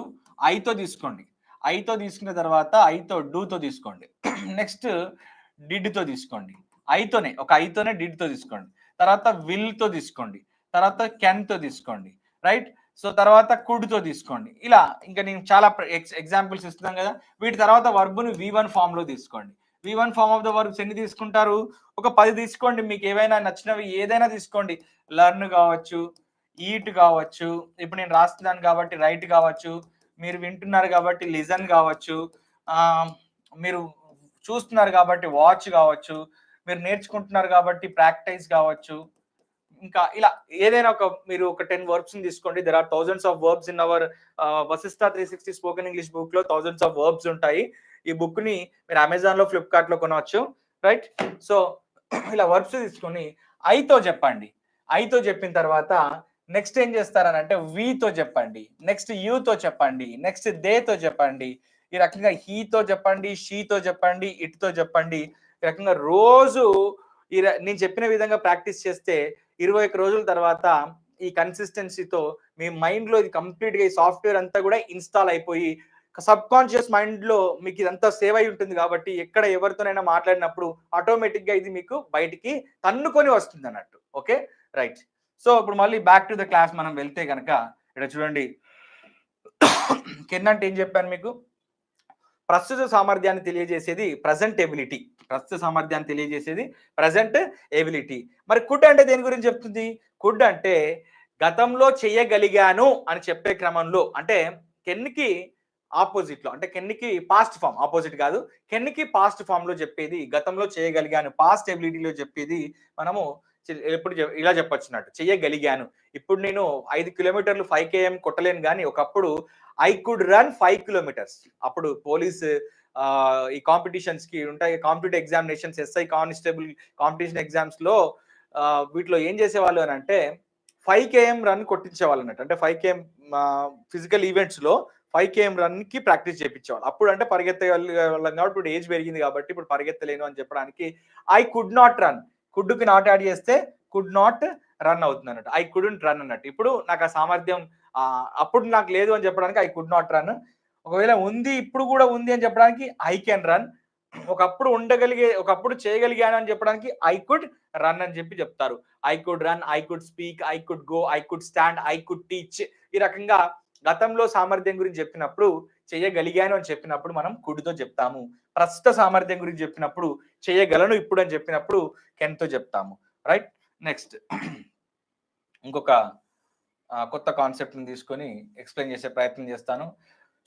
ఐతో తీసుకోండి. ఐతో తీసుకున్న తర్వాత ఐతో డూతో తీసుకోండి. నెక్స్ట్ డిడ్‌తో తీసుకోండి. ఐతోనే డిడ్‌తో తీసుకోండి. తర్వాత విల్‌తో తీసుకోండి. తర్వాత కెన్‌తో తీసుకోండి. రైట్? సో తర్వాత కుడ్‌తో తీసుకోండి. ఇలా ఇంకా నేను చాలా ఎగ్జాంపుల్స్ ఇస్తున్నాను కదా! వీటి తర్వాత వర్బ్‌ని వి1 ఫార్మ్‌లో తీసుకోండి. వి1 ఫార్మ్ ఆఫ్ ద వర్బ్స్ ఎన్ని తీసుకుంటారు? ఒక 10 తీసుకోండి. మీకు ఏవైనా నచ్చినవి ఏదైనా తీసుకోండి. లెర్న్ కావచ్చు, ఈట్ కావచ్చు, ఇప్పుడు నేను రాస్తున్నాను కాబట్టి రైట్ కావచ్చు, మీరు వింటున్నారు కాబట్టి లిజన్ కావచ్చు, మీరు చూస్తున్నారు కాబట్టి వాచ్ కావచ్చు, మీరు నేర్చుకుంటున్నారు కాబట్టి ప్రాక్టీస్ కావచ్చు, ఇంకా ఇలా ఏదైనా మీరు ఒక 10 వర్బ్స్ తీసుకోండి. There are thousands of verbs in our Vashishta 360 spoken English book లో థౌసండ్స్ ఆఫ్ వర్బ్స్ ఉంటాయి. ఈ బుక్ ని మీరు అమెజాన్ లో, ఫ్లిప్కార్ట్ లో కొనవచ్చు. రైట్? సో ఇలా వర్బ్స్ తీసుకొని ఐతో చెప్పండి. ఐతో చెప్పిన తర్వాత నెక్స్ట్ ఏం చేస్తారనంటే వీతో చెప్పండి. నెక్స్ట్ యూతో చెప్పండి. నెక్స్ట్ దేతో చెప్పండి. ఈ రకంగా హీతో చెప్పండి, షీతో చెప్పండి, ఇట్‌తో చెప్పండి. ఈ రకంగా రోజు నేను చెప్పిన విధంగా ప్రాక్టీస్ చేస్తే 21 రోజుల తర్వాత ఈ కన్సిస్టెన్సీతో మీ మైండ్‌లో ఇది కంప్లీట్‌గా ఈ సాఫ్ట్‌వేర్ అంతా కూడా ఇన్‌స్టాల్ అయిపోయి సబ్ కాన్షియస్ మైండ్ లో మీకు ఇదంతా సేవ్ అయి ఉంటుంది కాబట్టి ఎక్కడ ఎవరితోనైనా మాట్లాడినప్పుడు ఆటోమేటిక్ గా ఇది మీకు బయటికి తన్నుకొని వస్తుంది అన్నట్టు. Okay, right. సో ఇప్పుడు మళ్ళీ బ్యాక్ టు ద క్లాస్ మనం వెళ్తే కనుక ఇక్కడ చూడండి, కెన్ అంటే ఏం చెప్పాను మీకు, ప్రస్తుత సామర్థ్యాన్ని తెలియజేసేది ప్రజెంట్ ఎబిలిటీ. ప్రస్తుత సామర్థ్యాన్ని తెలియజేసేది ప్రజెంట్ ఎబిలిటీ. మరి కుడ్ అంటే దేని గురించి చెప్తుంది? కుడ్ అంటే గతంలో చేయగలిగాను అని చెప్పే క్రమంలో, అంటే కెన్కి ఆపోజిట్ లో, అంటే కెన్కి పాస్ట్ ఫామ్, ఆపోజిట్ కాదు, కెన్కి పాస్ట్ ఫామ్ లో చెప్పేది గతంలో చేయగలిగాను, పాస్ట్ ఎబిలిటీలో చెప్పేది మనము ఎప్పుడు ఇలా చెప్పొచ్చినట్టు చేయగలిగాను. ఇప్పుడు నేను 5 కిలోమీటర్లు 5 km కొట్టలేను, కానీ ఒకప్పుడు ఐ కుడ్ రన్ 5 kilometers. అప్పుడు పోలీస్ ఈ కాంపిటీషన్స్ కి ఉంటాయి, competitive examinations, SI constable competition exams లో వీటిలో ఏం చేసేవాళ్ళు అని అంటే 5 km రన్ కొట్టించేవాళ్ళు అన్నట్టు. అంటే 5 km ఫిజికల్ ఈవెంట్స్ లో 5 km రన్ కి ప్రాక్టీస్ చేయించేవాళ్ళు. అప్పుడు అంటే పరిగెత్తగలం కాబట్టి, ఇప్పుడు ఏజ్ పెరిగింది కాబట్టి ఇప్పుడు పరిగెత్తలేను అని చెప్పడానికి ఐ కుడ్ నాట్ రన్, కుడ్డుకి నాట్ యాడ్ చేస్తే కుడ్ నాట్ రన్ అవుతుంది అన్నట్టు. ఐ కుడెంట్ రన్ అన్నట్టు. ఇప్పుడు నాకు ఆ సామర్థ్యం అప్పుడు నాకు లేదు అని చెప్పడానికి ఐ కుడ్ నాట్ రన్. ఒకవేళ ఉంది, ఇప్పుడు కూడా ఉంది అని చెప్పడానికి ఐ కెన్ రన్. ఒకప్పుడు చేయగలిగాను అని చెప్పడానికి ఐ కుడ్ రన్ అని చెప్పి చెప్తారు. I could run, I could speak, I could go, I could stand, I could teach. ఈ రకంగా గతంలో సామర్థ్యం గురించి చెప్పినప్పుడు, చేయగలిగాను అని చెప్పినప్పుడు మనం కుడ్తో చెప్తాము. ప్రస్తుత సామర్థ్యం గురించి చెప్పినప్పుడు, చేయగలను ఇప్పుడు అని చెప్పినప్పుడు కెన్తో చెప్తాము. రైట్. నెక్స్ట్ ఇంకొక కొత్త కాన్సెప్ట్ ని తీసుకొని ఎక్స్ప్లెయిన్ చేసే ప్రయత్నం చేస్తాను.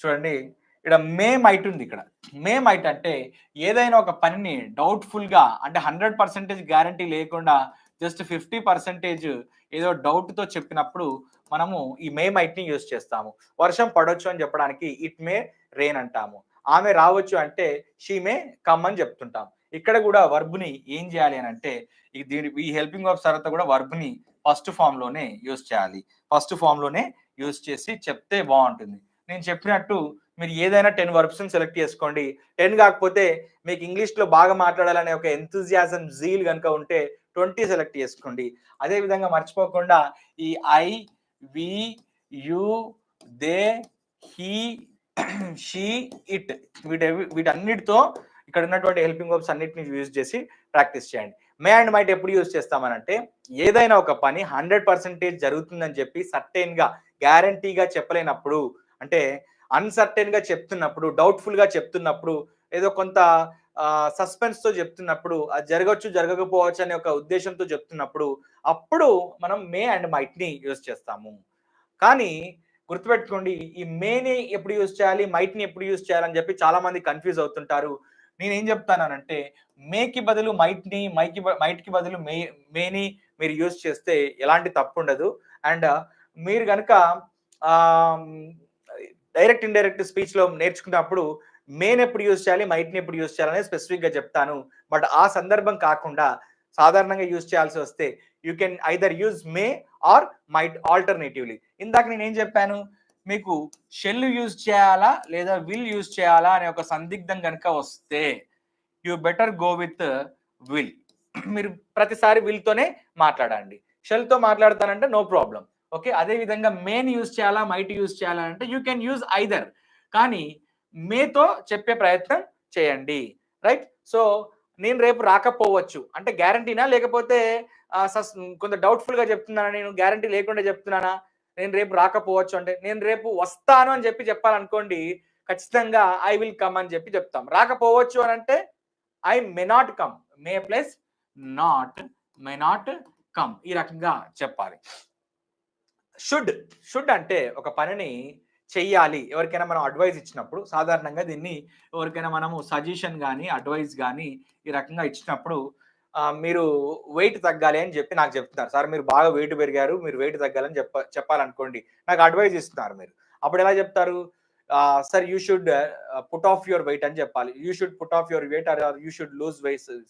చూడండి, ఇక్కడ మే మైట్ ఉంది. ఇక్కడ మే మైట్ అంటే ఏదైనా ఒక పనిని డౌట్ఫుల్ గా, అంటే 100% గ్యారంటీ లేకుండా జస్ట్ 50% ఏదో డౌట్ తో చెప్పినప్పుడు మనము ఈ మే మైట్ ని యూజ్ చేస్తాము. వర్షం పడవచ్చు అని చెప్పడానికి ఇట్ మే రెయిన్ అంటాము. ఆమె రావచ్చు అంటే షీ మే కమ్ అని చెప్తుంటాం. ఇక్కడ కూడా వర్బ్ ని ఏం చేయాలి అని అంటే, ఈ హెల్పింగ్ వర్బ్స్ తర్వాత కూడా వర్బ్ ని ఫస్ట్ ఫామ్ లోనే యూజ్ చేయాలి. ఫస్ట్ ఫామ్ లోనే యూజ్ చేసి చెప్తే బాగుంటుంది. నేను చెప్పినట్టు మీరు ఏదైనా 10 వర్బ్స్ సెలెక్ట్ చేసుకోండి. 10 కాకపోతే మీకు ఇంగ్లీష్ లో బాగా మాట్లాడాలనే ఒక ఎంతూజియాజం, జీల్ కనుక ఉంటే 20 సెలెక్ట్ చేసుకోండి. అదే విధంగా మర్చిపోకుండా ఈ I, we, you, they, he, she, it వీటన్నిటితో ఇక్కడ ఉన్నటువంటి హెల్పింగ్ వర్బ్స్ అన్నిటిని యూజ్ చేసి ప్రాక్టీస్ చేయండి. మే అండ్ మైట్ ఎప్పుడు యూజ్ చేస్తామనంటే, ఏదైనా ఒక పని 100% జరుగుతుందని చెప్పి సర్టెన్ గా, గ్యారంటీగా చెప్పలేనప్పుడు, అంటే అన్సర్టెన్ గా చెప్తున్నప్పుడు, డౌట్ఫుల్ గా చెప్తున్నప్పుడు, ఏదో కొంత సస్పెన్స్ తో చెప్తున్నప్పుడు, అది జరగచ్చు జరగకపోవచ్చు అనే ఒక ఉద్దేశంతో చెప్తున్నప్పుడు, అప్పుడు మనం మే అండ్ మైట్ ని యూజ్ చేస్తాము. కానీ గుర్తుపెట్టుకోండి, ఈ మేని ఎప్పుడు యూజ్ చేయాలి, మైట్ ని ఎప్పుడు యూజ్ చేయాలని చెప్పి చాలా మంది కన్ఫ్యూజ్ అవుతుంటారు. నేనేం చెప్తానంటే, మేకి బదులు మైట్ ని, మైట్ కి బదులు మేని మీరు యూజ్ చేస్తే ఎలాంటి తప్పు ఉండదు. అండ్ మీరు కనుక డైరెక్ట్ ఇండైరెక్ట్ స్పీచ్ లో నేర్చుకున్నప్పుడు మేన్ ఎప్పుడు యూజ్ చేయాలి, మైట్ ని ఎప్పుడు యూజ్ చేయాలని స్పెసిఫిక్ గా చెప్తాను. బట్ ఆ సందర్భం కాకుండా సాధారణంగా యూజ్ చేయాల్సి వస్తే you can either use may or might alternatively. ఇందాక నేను ఏం చెప్పాను, మీకు షెల్ యూజ్ చేయాలా లేదా విల్ యూజ్ చేయాలా అనే ఒక సందిగ్ధం కనుక వస్తే you better go with will. మీరు ప్రతిసారి విల్ తోనే మాట్లాడండి. షెల్ తో మాట్లాడతానంటే నో ప్రాబ్లం. ఓకే, అదే విధంగా మేన్ యూజ్ చేయాలా, మైట్ యూజ్ చేయాలా అంటే యూ కెన్ యూజ్ ఐదర్, కానీ మేతో చెప్పే ప్రయత్నం చేయండి. రైట్. సో నేను రేపు రాకపోవచ్చు అంటే గ్యారంటీనా, లేకపోతే కొంత డౌట్ఫుల్ గా చెప్తున్నానా, నేను గ్యారంటీ లేకుండా చెప్తున్నానా? నేను రేపు రాకపోవచ్చు అంటే, నేను రేపు వస్తాను అని చెప్పి చెప్పాలనుకోండి, ఖచ్చితంగా ఐ విల్ కమ్ అని చెప్పి చెప్తాం. రాకపోవచ్చు అని అంటే I may not come, May plus not, may not come, ఈ రకంగా చెప్పాలి. షుడ్ అంటే ఒక పనిని చెయ్యాలి. ఎవరికైనా మనం అడ్వైజ్ ఇచ్చినప్పుడు, సాధారణంగా దీన్ని ఎవరికైనా మనము సజెషన్ కానీ అడ్వైజ్ కానీ ఈ రకంగా ఇచ్చినప్పుడు, మీరు వెయిట్ తగ్గాలి అని చెప్పి నాకు చెప్తున్నారు. సార్ మీరు బాగా వెయిట్ పెరిగారు, మీరు వెయిట్ తగ్గాలని చెప్పాలనుకోండి, నాకు అడ్వైజ్ ఇస్తున్నారు మీరు. అప్పుడు ఎలా చెప్తారు? Sir you should put off your weight అని చెప్పాలి. You should put off your weight or you should lose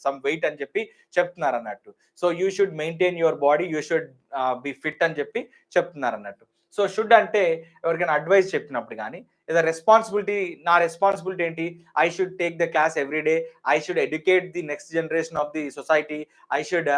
some weight అని చెప్పి చెప్తున్నారు అన్నట్టు. So you should maintain your body, you should be fit అని చెప్పి చెప్తున్నారు అన్నట్టు. సో షుడ్ అంటే ఎవరికైనా అడ్వైస్ చెప్పినప్పుడు కానీ, లేదా రెస్పాన్సిబిలిటీ, నా రెస్పాన్సిబిలిటీ ఏంటి, I should take the class every day, I should educate the next generation of the society, I should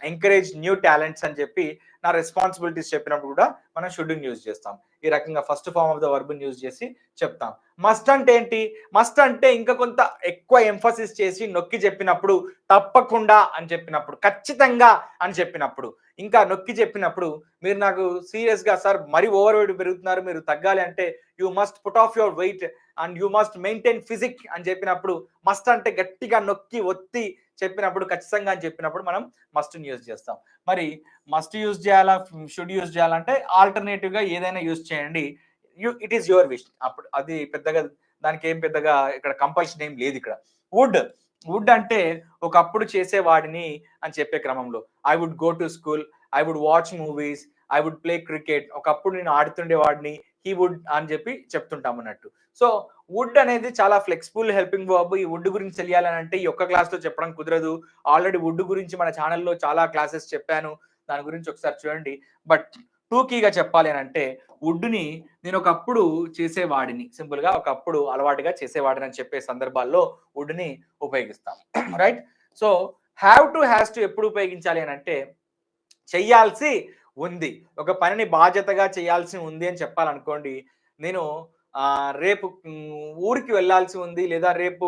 encourage new talents అని చెప్పి నా రెస్పాన్సిబిలిటీస్ చెప్పినప్పుడు కూడా మనం షుడ్ యూజ్ చేస్తాం. ఈ రకంగా first form of the verb use చేసి చెప్తాం. మస్ట్ అంటే ఏంటి? మస్ట్ అంటే ఇంకా కొంత ఎక్కువ ఎంఫసిస్ చేసి నొక్కి చెప్పినప్పుడు, తప్పకుండా అని చెప్పినప్పుడు, ఖచ్చితంగా అని చెప్పినప్పుడు, ఇంకా నొక్కి చెప్పినప్పుడు, మీరు నాకు సీరియస్‌గా సార్ మరీ ఓవర్ వెయిట్ పెరుగుతున్నారు, మీరు తగ్గాలి అంటే you must put off your wait and you must maintain physique అని చెప్పినప్పుడు, మస్ట్ అంటే గట్టిగా నొక్కి ఒత్తి చెప్పినప్పుడు, ఖచ్చితంగా అని చెప్పినప్పుడు మనం మస్ట్‌ని యూజ్ చేస్తాం. మరి మస్ట్ యూజ్ చేయాలా? షుడ్ యూజ్ చేయాలంటే ఆల్టర్‌నేటివ్‌గా ఏదైనా యూజ్ చేయండి. It is your wish. అప్పుడు అది పెద్దగా దానికి ఏం పెద్దగా ఇక్కడ కంపల్షన్ ఏం లేదు ఇక్కడ. వుడ్ వుడ్ అంటే ఒకప్పుడు చేసేవాడిని అని చెప్పే క్రమంలో I would go to school, I would watch movies, I would play cricket. ఒకప్పుడు నేను ఆడుతుండేవాడిని. హీ వుడ్ అని చెప్పి చెప్తుంటాం అన్నట్టు. సో వుడ్ అనేది చాలా ఫ్లెక్సిబుల్ హెల్పింగ్ వర్బ్. ఈ వుడ్ గురించి తెలియాలని అంటే ఈ ఒక్క క్లాస్‌లో చెప్పడం కుదరదు. ఆల్రెడీ వుడ్ గురించి మన ఛానెల్‌లో చాలా క్లాసెస్ చెప్పాను. దాని గురించి ఒకసారి చూడండి. బట్ టూకీగా చెప్పాలి అని అంటే వుడ్‌ని నేను ఒకప్పుడు చేసేవాడిని. సింపుల్‌గా ఒకప్పుడు అలవాటుగా చేసేవాడిని అని చెప్పే సందర్భాల్లో వుడ్‌ని ఉపయోగిస్తాం. Right? So have to, has to ఎప్పుడు ఉపయోగించాలి అని అంటే చెయ్యాల్సి ఉంది. ఒక పనిని బాధ్యతగా చేయాల్సి ఉంది అని చెప్పాలనుకోండి. నేను రేపు ఊరికి వెళ్ళాల్సి ఉంది లేదా రేపు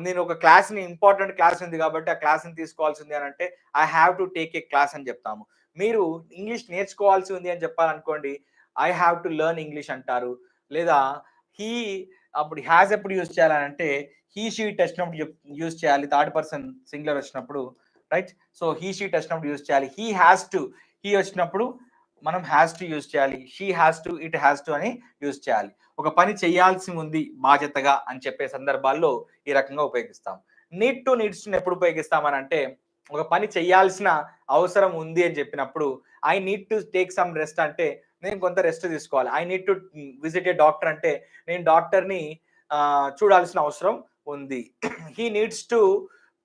నేను ఒక క్లాస్‌ని ఇంపార్టెంట్ క్లాస్ ఉంది కాబట్టి ఆ క్లాస్‌ని తీసుకోవాల్సింది అని అంటే I have to take a class అని చెప్తాము. మీరు ఇంగ్లీష్ నేర్చుకోవాల్సి ఉంది అని చెప్పాలనుకోండి I have to learn English అంటారు. లేదా హీ అప్పుడు హాస్ ఎప్పుడు యూజ్ చేయాలనంటే హీ, షీ, ఇట్ వచ్చినప్పుడు యూజ్ చేయాలి. థర్డ్ పర్సన్ సింగులర్ వచ్చినప్పుడు right. So he, she, it వచ్చినప్పుడు యూజ్ చేయాలి. హీ హాస్ టు, హీ వచ్చినప్పుడు మనం హ్యాస్ టు యూజ్ చేయాలి. She has to, it has to అని యూజ్ చేయాలి. ఒక పని చేయాల్సి ఉంది బాధ్యతగా అని చెప్పే సందర్భాల్లో ఈ రకంగా ఉపయోగిస్తాం. నీడ్ టు, నీడ్స్ టు ఎప్పుడు ఉపయోగిస్తామని అంటే ఒక పని చేయాల్సిన అవసరం ఉంది అని చెప్పినప్పుడు I need to take some rest అంటే నేను కొంత రెస్ట్ తీసుకోవాలి. I need to visit A doctor అంటే నేను డాక్టర్‌ని చూడాల్సిన అవసరం ఉంది. He needs to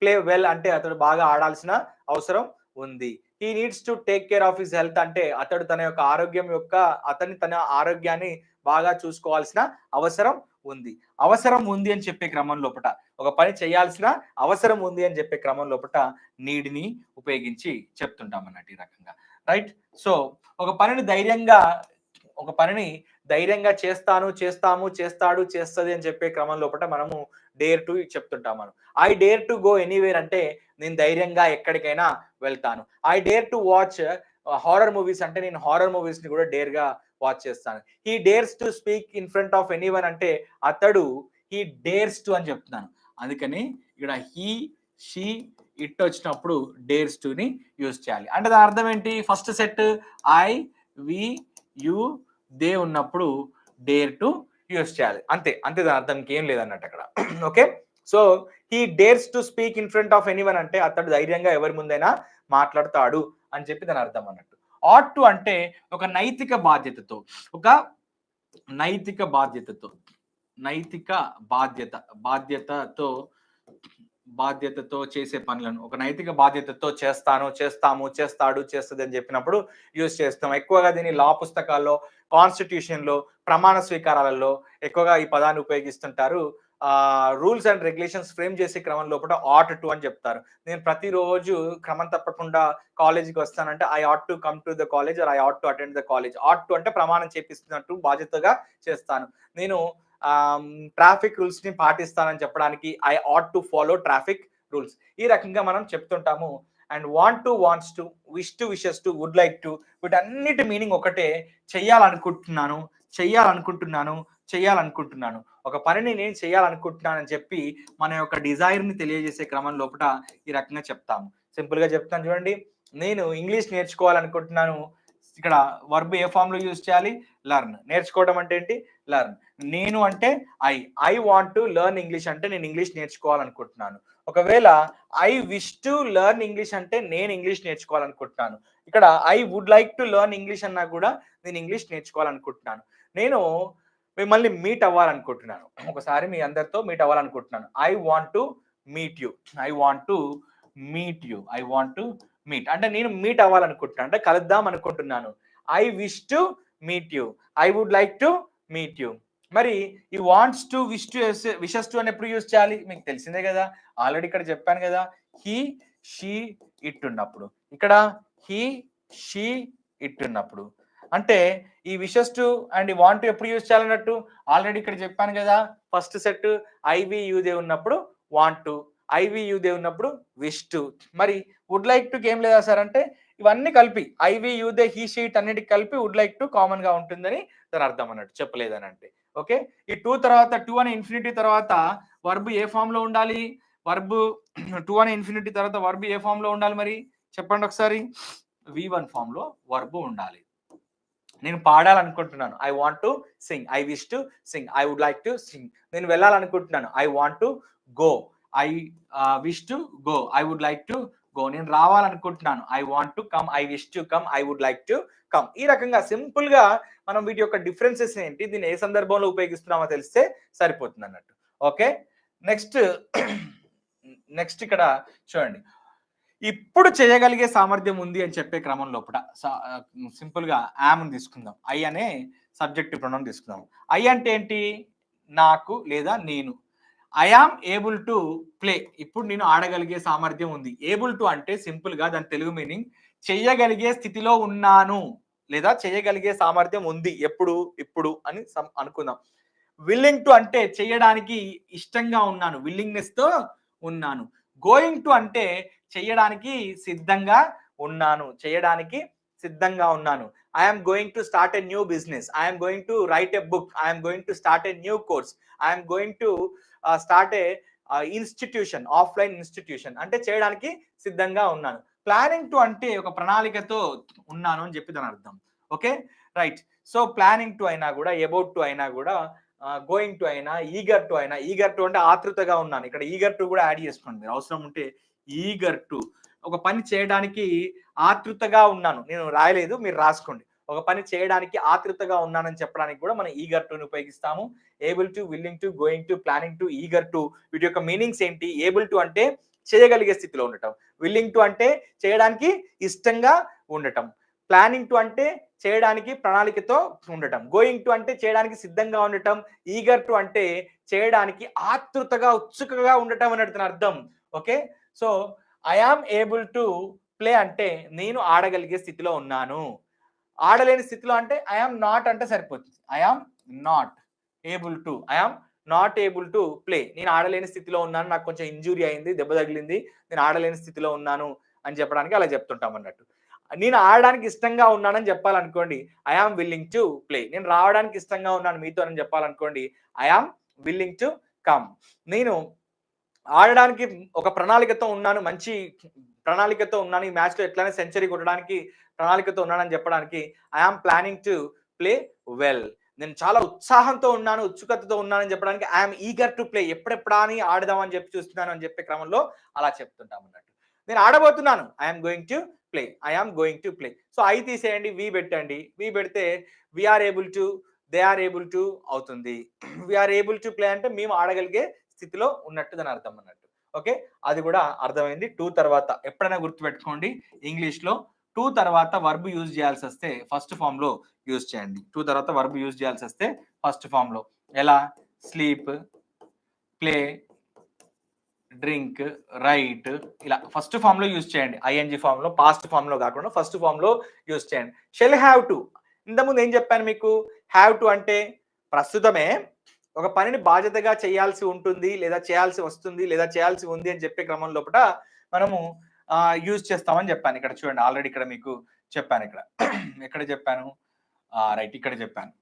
play well అంటే అతడు బాగా ఆడాల్సిన అవసరం ఉంది. He needs to take care of his health అంటే అతడు తన ఆరోగ్యాన్ని బాగా చూసుకోవాల్సిన అవసరం ఉంది. అవసరం ఉంది అని చెప్పే క్రమం లోపట ఒక పని చేయాల్సిన అవసరం ఉంది అని చెప్పే క్రమం లోపట నీడ్‌ని ఉపయోగించి చెప్తుంటాం అన్నట్టు ఈ రకంగా. రైట్? సో ఒక పనిని ధైర్యంగా చేస్తాను, చేస్తాము, చేస్తాడు, చేస్తది అని చెప్పే క్రమం లోపట మనము డేర్ టు చెప్తుంటాం మనం. I dare to go anywhere అంటే నేను ధైర్యంగా ఎక్కడికైనా వెళ్తాను. I dare to watch horror movies అంటే నేను హారర్ మూవీస్‌ని కూడా డేర్‌గా వాచ్ చేస్తాను. He dares to speak in front of anyone అంటే అతడు హీ డేర్స్ టు అని చెప్తున్నాను. అందుకని ఇక్కడ హీ, షీ, ఇట్ వచ్చినప్పుడు డేర్స్ టుని యూజ్ చేయాలి. అంటే దాని అర్థం ఏంటి? First set I, we, you, they ఉన్నప్పుడు డేర్ టు యూజ్ చేయాలి. అంతే. అంతే దాని అర్థం ఇంకేం లేదన్నట్టు అక్కడ. Okay. So he dares to speak in front of anyone అంటే అతడు ధైర్యంగా ఎవరి ముందైనా మాట్లాడతాడు అని చెప్పి దాని అర్థం అన్నట్టు. ఆట్ టు అంటే ఒక నైతిక బాధ్యతతో, ఒక నైతిక బాధ్యతతో, నైతిక బాధ్యత, బాధ్యతతో బాధ్యతతో చేసే పనులను ఒక నైతిక బాధ్యతతో చేస్తాను, చేస్తాము, చేస్తాడు, చేస్తది అని చెప్పినప్పుడు యూజ్ చేస్తాం. ఎక్కువగా దీన్ని లా పుస్తకాల్లో, కాన్స్టిట్యూషన్‌లో, ప్రమాణ స్వీకారాలలో ఎక్కువగా ఈ పదాన్ని ఉపయోగిస్తుంటారు. రూల్స్ అండ్ రెగ్యులేషన్స్ ఫ్రేమ్ చేసే క్రమం లోపల ఆట్ టు అని చెప్తారు. నేను ప్రతిరోజు క్రమం తప్పకుండా కాలేజ్‌కి వస్తానంటే I ought to come to the college are I ought to attend the college. Ought to అంటే ప్రమాణం చేపిస్తున్నట్టు బాధ్యతగా చేస్తాను. నేను ట్రాఫిక్ రూల్స్ ని పాటిస్తానని చెప్పడానికి I ought to follow traffic rules. ఈ రకంగా మనం చెప్తుంటాము. And want to, wants to, wish to, wishes to, would like to, వీటన్నిటి మీనింగ్ ఒకటే. చెయ్యాలనుకుంటున్నాను, చెయ్యాలనుకుంటున్నాను, చెయ్యాలనుకుంటున్నాను. ఒక పనిని నేను చేయాలనుకుంటున్నానని చెప్పి మన యొక్క డిజైర్ ని తెలియజేసే క్రమం లోపల ఈ రకంగా చెప్తాము. సింపుల్ గా చెప్తాను చూడండి. నేను ఇంగ్లీష్ నేర్చుకోవాలనుకుంటున్నాను. ఇక్కడ వర్బ్ ఏ ఫామ్ లో యూజ్ చేయాలి? లెర్న్. నేర్చుకోవడం అంటే ఏంటి? లెర్న్. నేను అంటే I want to learn English అంటే నేను ఇంగ్లీష్ నేర్చుకోవాలనుకుంటున్నాను. ఒకవేళ I wish to learn English అంటే నేను ఇంగ్లీష్ నేర్చుకోవాలనుకుంటున్నాను. ఇక్కడ I would like to learn English అన్నా కూడా నేను ఇంగ్లీష్ నేర్చుకోవాలనుకుంటున్నాను. నేను మిమ్మల్ని మీట్ అవ్వాలనుకుంటున్నాను. ఒకసారి మీ అందరితో మీట్ అవ్వాలనుకుంటున్నాను. I want to meet you. I want to meet you. I want to meet అంటే నేను మీట్ అవ్వాలనుకుంటున్నాను. అంటే కలుద్దాం అనుకుంటున్నాను. I wish to meet you. I would like to meet you. మరి ఈ wants to, wish to, wishes to అని ఎప్పుడు యూజ్ చేయాలి? మీకు తెలిసిందే కదా. ఆల్రెడీ ఇక్కడ చెప్పాను కదా. హీ, షీ, ఇట్ ఉన్నప్పుడు. ఇక్కడ హీ, షీ, ఇట్ ఉన్నప్పుడు. అంటే ఈ విషెస్ టు అండ్ ఈ వాంట్ టు ఎప్పుడు యూజ్ చేయాలన్నట్టు ఆల్రెడీ ఇక్కడ చెప్పాను కదా. ఫస్ట్ సెట్ ఐవియుదే ఉన్నప్పుడు వాంట్ టు, ఐవియుదే ఉన్నప్పుడు విష్ టు. మరి వుడ్ లైక్ టు ఏం లేదా సార్ అంటే ఇవన్నీ కలిపి ఐవియుదే హీ షీట్ అన్నిటికి కలిపి వుడ్ లైక్ టు కామన్ గా ఉంటుందని దాని అర్థం అన్నట్టు, చెప్పలేదని అంటే. ఓకే, ఈ టూ తర్వాత టూ అనే ఇన్ఫినిటీ తర్వాత వర్బ్ ఏ ఫామ్ లో ఉండాలి? వర్బ్ టూ అనే ఇన్ఫినిటీ తర్వాత వర్బ్ ఏ ఫామ్ లో ఉండాలి మరి చెప్పండి ఒకసారి. V1 ఫామ్ లో వర్బ్ ఉండాలి. నేను పాడాలనుకుంటున్నాను, I want to sing, I wish to sing, I would like to sing. నేను వెళ్ళాలనుకుంటున్నాను, I want to go, I wish to go, I would like to go. నేను రావాలనుకుంటున్నాను, I want to come, I wish to come, I would like to come. ఈ రకంగా simple గా మనం వీటి యొక్క డిఫరెన్సెస్ ఏంటి, దీన్ని ఏ సందర్భంలో ఉపయోగిస్తున్నామో తెలిస్తే సరిపోతుంది అన్నట్టు. ఓకే, నెక్స్ట్ నెక్స్ట్ ఇక్కడ చూడండి, ఇప్పుడు చేయగలిగే సామర్థ్యం ఉంది అని చెప్పే క్రమం లోపల సింపుల్ గా యామ్ తీసుకుందాం. ఐ అనే సబ్జెక్టివ్ ప్రొనౌన్ తీసుకుందాం. ఐ అంటే ఏంటి? నాకు లేదా నేను. I am able to play, ఇప్పుడు నేను ఆడగలిగే సామర్థ్యం ఉంది. ఏబుల్ టు అంటే సింపుల్ గా దాని తెలుగు మీనింగ్ చెయ్యగలిగే స్థితిలో ఉన్నాను లేదా చేయగలిగే సామర్థ్యం ఉంది ఎప్పుడు, ఇప్పుడు అని అనుకుందాం. విల్లింగ్ టు అంటే చేయడానికి ఇష్టంగా ఉన్నాను, విల్లింగ్నెస్ తో ఉన్నాను. గోయింగ్ టు అంటే చేయడానికి సిద్ధంగా ఉన్నాను, చేయడానికి సిద్ధంగా ఉన్నాను. I'm going to start a new business, I'm going to right a book, I'm going to start a new course, I'm going to start A institution, offline institution అంటే చేయడానికి సిద్ధంగా ఉన్నాను. ప్లానింగ్ టు అంటే ఒక ప్రణాళికతో ఉన్నాను అని చెప్పి దాని అర్థం. Okay right. So planning to అయినా కూడా, అబౌట్ టు అయినా కూడా, గోయింగ్ టు అయినా, ఈగర్ టు అయినా, ఈగర్ టు అంటే ఆతృతగా ఉన్నాను, ఇక్కడ ఈగర్ టు కూడా యాడ్ చేసుకోండి మీరు అవసరం ఉంటే. ఈగర్ టు ఒక పని చేయడానికి ఆతృతగా ఉన్నాను, నేను రాయలేదు మీరు రాసుకోండి. ఒక పని చేయడానికి ఆతృతగా ఉన్నానని చెప్పడానికి కూడా మనం ఈగర్ టుని ఉపయోగిస్తాము. Able to, willing to, going to, planning to, eager to వీటి యొక్క మీనింగ్స్ ఏంటి? ఏబుల్ టు అంటే చేయగలిగే స్థితిలో ఉండటం, విల్లింగ్ టు అంటే చేయడానికి ఇష్టంగా ఉండటం, ప్లానింగ్ టు అంటే చేయడానికి ప్రణాళికతో ఉండటం, గోయింగ్ టు అంటే చేయడానికి సిద్ధంగా ఉండటం, ఈగర్ టు అంటే చేయడానికి ఆతృతగా ఉత్సుకగా ఉండటం అనేది అర్థం. Okay, so I am able to play అంటే నేను ఆడగలిగే స్థితిలో ఉన్నాను. ఆడలేని స్థితిలో అంటే ఐ ఆమ్ నాట్ అంటే సరిపోతుంది. I am not able to, I am not able to play, నేను ఆడలేని స్థితిలో ఉన్నాను, నాకు కొంచెం ఇంజురీ అయింది, దెబ్బ తగిలింది, నేను ఆడలేని స్థితిలో ఉన్నాను అని చెప్పడానికి అలా చెప్తుంటాం అన్నట్టు. నేను ఆడడానికి ఇష్టంగా ఉన్నానని చెప్పాలనుకోండి, I am willing to play. నేను రావడానికి ఇష్టంగా ఉన్నాను మీతో అని చెప్పాలనుకోండి, I am willing to come. నేను ఆడడానికి ఒక ప్రణాళికతో ఉన్నాను, మంచి ప్రణాళికతో ఉన్నాను, ఈ మ్యాచ్ లో ఎట్లయినా సెంచరీ కొట్టడానికి ప్రణాళికతో ఉన్నానని చెప్పడానికి I am planning to play well. నేను చాలా ఉత్సాహంతో ఉన్నాను, ఉత్సుకతతో ఉన్నానని చెప్పడానికి ఐఎమ్ ఈగర్ టు ప్లే, ఎప్పుడెప్పుడా అని ఆడదామని చెప్పి చూస్తున్నాను అని చెప్పే క్రమంలో అలా చెప్తుంటాం అన్నట్టు. నేను ఆడబోతున్నాను, I'm going to play, I'm going to play. So I తీసేయండి, వి పెట్టండి, వి పెడితే we're able to, they are able to అవుతుంది. వీఆర్ ఏబుల్ టు ప్లే అంటే మేము ఆడగలిగే స్థితిలో ఉన్నట్టు దాని అర్థం అన్నట్టు. ఓకే, అది కూడా అర్థమైంది. టూ తర్వాత ఎప్పుడైనా గుర్తుపెట్టుకోండి, ఇంగ్లీష్ లో టూ తర్వాత వర్బ్ యూజ్ చేయాల్సి వస్తే ఫస్ట్ ఫామ్ లో యూజ్ చేయండి. టూ తర్వాత వర్బ్ యూజ్ చేయాల్సి వస్తే ఫస్ట్ ఫామ్ లో ఎలా? స్లీప్, ప్లే, డ్రింక్, రైట్, ఇలా ఫస్ట్ ఫామ్ లో యూజ్ చేయండి. ఐఎన్జి ఫామ్ లో, పాస్ట్ ఫామ్ లో కాకుండా ఫస్ట్ ఫామ్ లో యూజ్ చేయండి. షెల్ హ్యావ్ టు, ఇంతకుముందు ఏం చెప్పాను మీకు? హ్యావ్ టు అంటే ప్రస్తుతమే ఒక పనిని బాధ్యతగా చేయాల్సి ఉంటుంది లేదా చేయాల్సి వస్తుంది లేదా చేయాల్సి ఉంది అని చెప్పే క్రమం లోపల మనము యూజ్ చేస్తామని చెప్పాను. ఇక్కడ చూడండి, ఆల్రెడీ ఇక్కడ మీకు చెప్పాను. ఇక్కడ ఎక్కడ చెప్పాను? రైట్, ఇక్కడ చెప్పాను.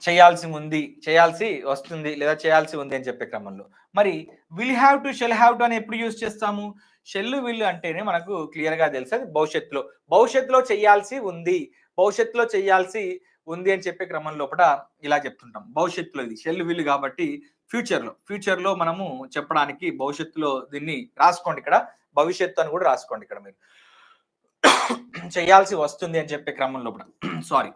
చేయాల్సి ఉంది, చేయాల్సి వస్తుంది లేదా చేయాల్సి ఉంది అని చెప్పే క్రమంలో. మరి will have to, shall have to అని ఎప్పుడు యూజ్ చేస్తాము? షెల్, విల్ అంటేనే మనకు క్లియర్ గా తెలుసు అది భవిష్యత్తులో, భవిష్యత్తులో చేయాల్సి ఉంది, భవిష్యత్తులో చేయాల్సి ఉంది అని చెప్పే క్రమం లోపల ఇలా చెప్తుంటాం. భవిష్యత్తులో ఇది షెల్, విల్ కాబట్టి ఫ్యూచర్ లో మనము చెప్పడానికి భవిష్యత్తులో దీన్ని రాసుకోండి. ఇక్కడ భవిష్యత్తు అని కూడా రాసుకోండి. ఇక్కడ మీరు చేయాల్సి వస్తుంది అని చెప్పే క్రమం లోపల sorry,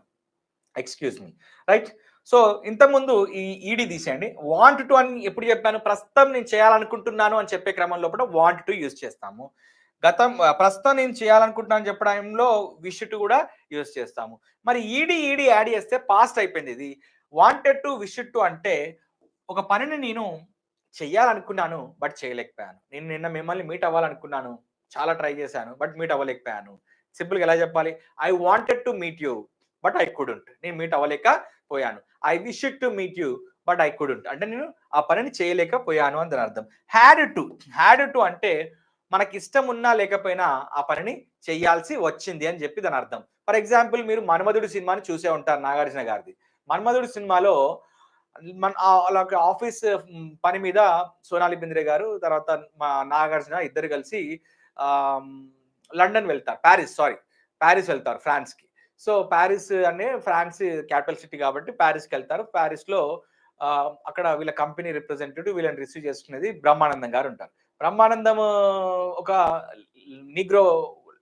excuse me, right. So ఇంతకుముందు ఈ ఈడి తీసేయండి. వాంట్ టు అని ఎప్పుడు చెప్పాను? ప్రస్తుతం నేను చేయాలనుకుంటున్నాను అని చెప్పే క్రమంలో లోపల వాంట్ టు యూజ్ చేస్తాము. ప్రస్తుతం నేను చేయాలనుకుంటున్నాను చెప్పడంలో విష్ టు కూడా యూజ్ చేస్తాము. మరి ఈడి యాడ్ చేస్తే పాస్ట్ అయిపోయింది. ఇది వాంటెడ్ టు, విష్ టు అంటే ఒక పనిని నేను చెయ్యాలనుకున్నాను బట్ చేయలేకపోయాను. నేను నిన్న మిమ్మల్ని మీట్ అవ్వాలనుకున్నాను, చాలా ట్రై చేశాను బట్ మీట్ అవ్వలేకపోయాను. సింపుల్గా ఎలా చెప్పాలి? I wanted to meet you, but I couldn't. నేను మీట్ అవ్వలేకపోయాను. I wish to meet you but I couldn't. అంటే నేను ఆ పనిని చేయలేకపోయాను అని దాని అర్థం. హ్యాడ్ టు అంటే మనకి ఇష్టం ఉన్నా లేకపోయినా ఆ పనిని చేయాల్సి వచ్చింది అని చెప్పి దాని అర్థం. ఫర్ ఎగ్జాంపుల్ మీరు 'మన్మధుడు' సినిమాని చూసే ఉంటారు, నాగార్జున గారిది. 'మన్మధుడు' సినిమాలో అలాగ ఆఫీస్ పని మీద సోనాలి బెంద్రే గారు, తర్వాత మా నాగార్జున ఇద్దరు కలిసి ఆహ్, లండన్ వెళ్తారు. పారిస్ వెళ్తారు, ఫ్రాన్స్‌కి. సో, పారిస్ అనే ఫ్రాన్స్ క్యాపిటల్ సిటీ కాబట్టి పారిస్‌కెళ్తారు. పారిస్‌లో అక్కడ వీళ్ళ కంపెనీ రిప్రజెంటేటివ్ వీళ్ళని రిసీవ్ చేసుకునేది బ్రహ్మానందం గారు ఉంటారు. బ్రహ్మానందం ఒక నీగ్రో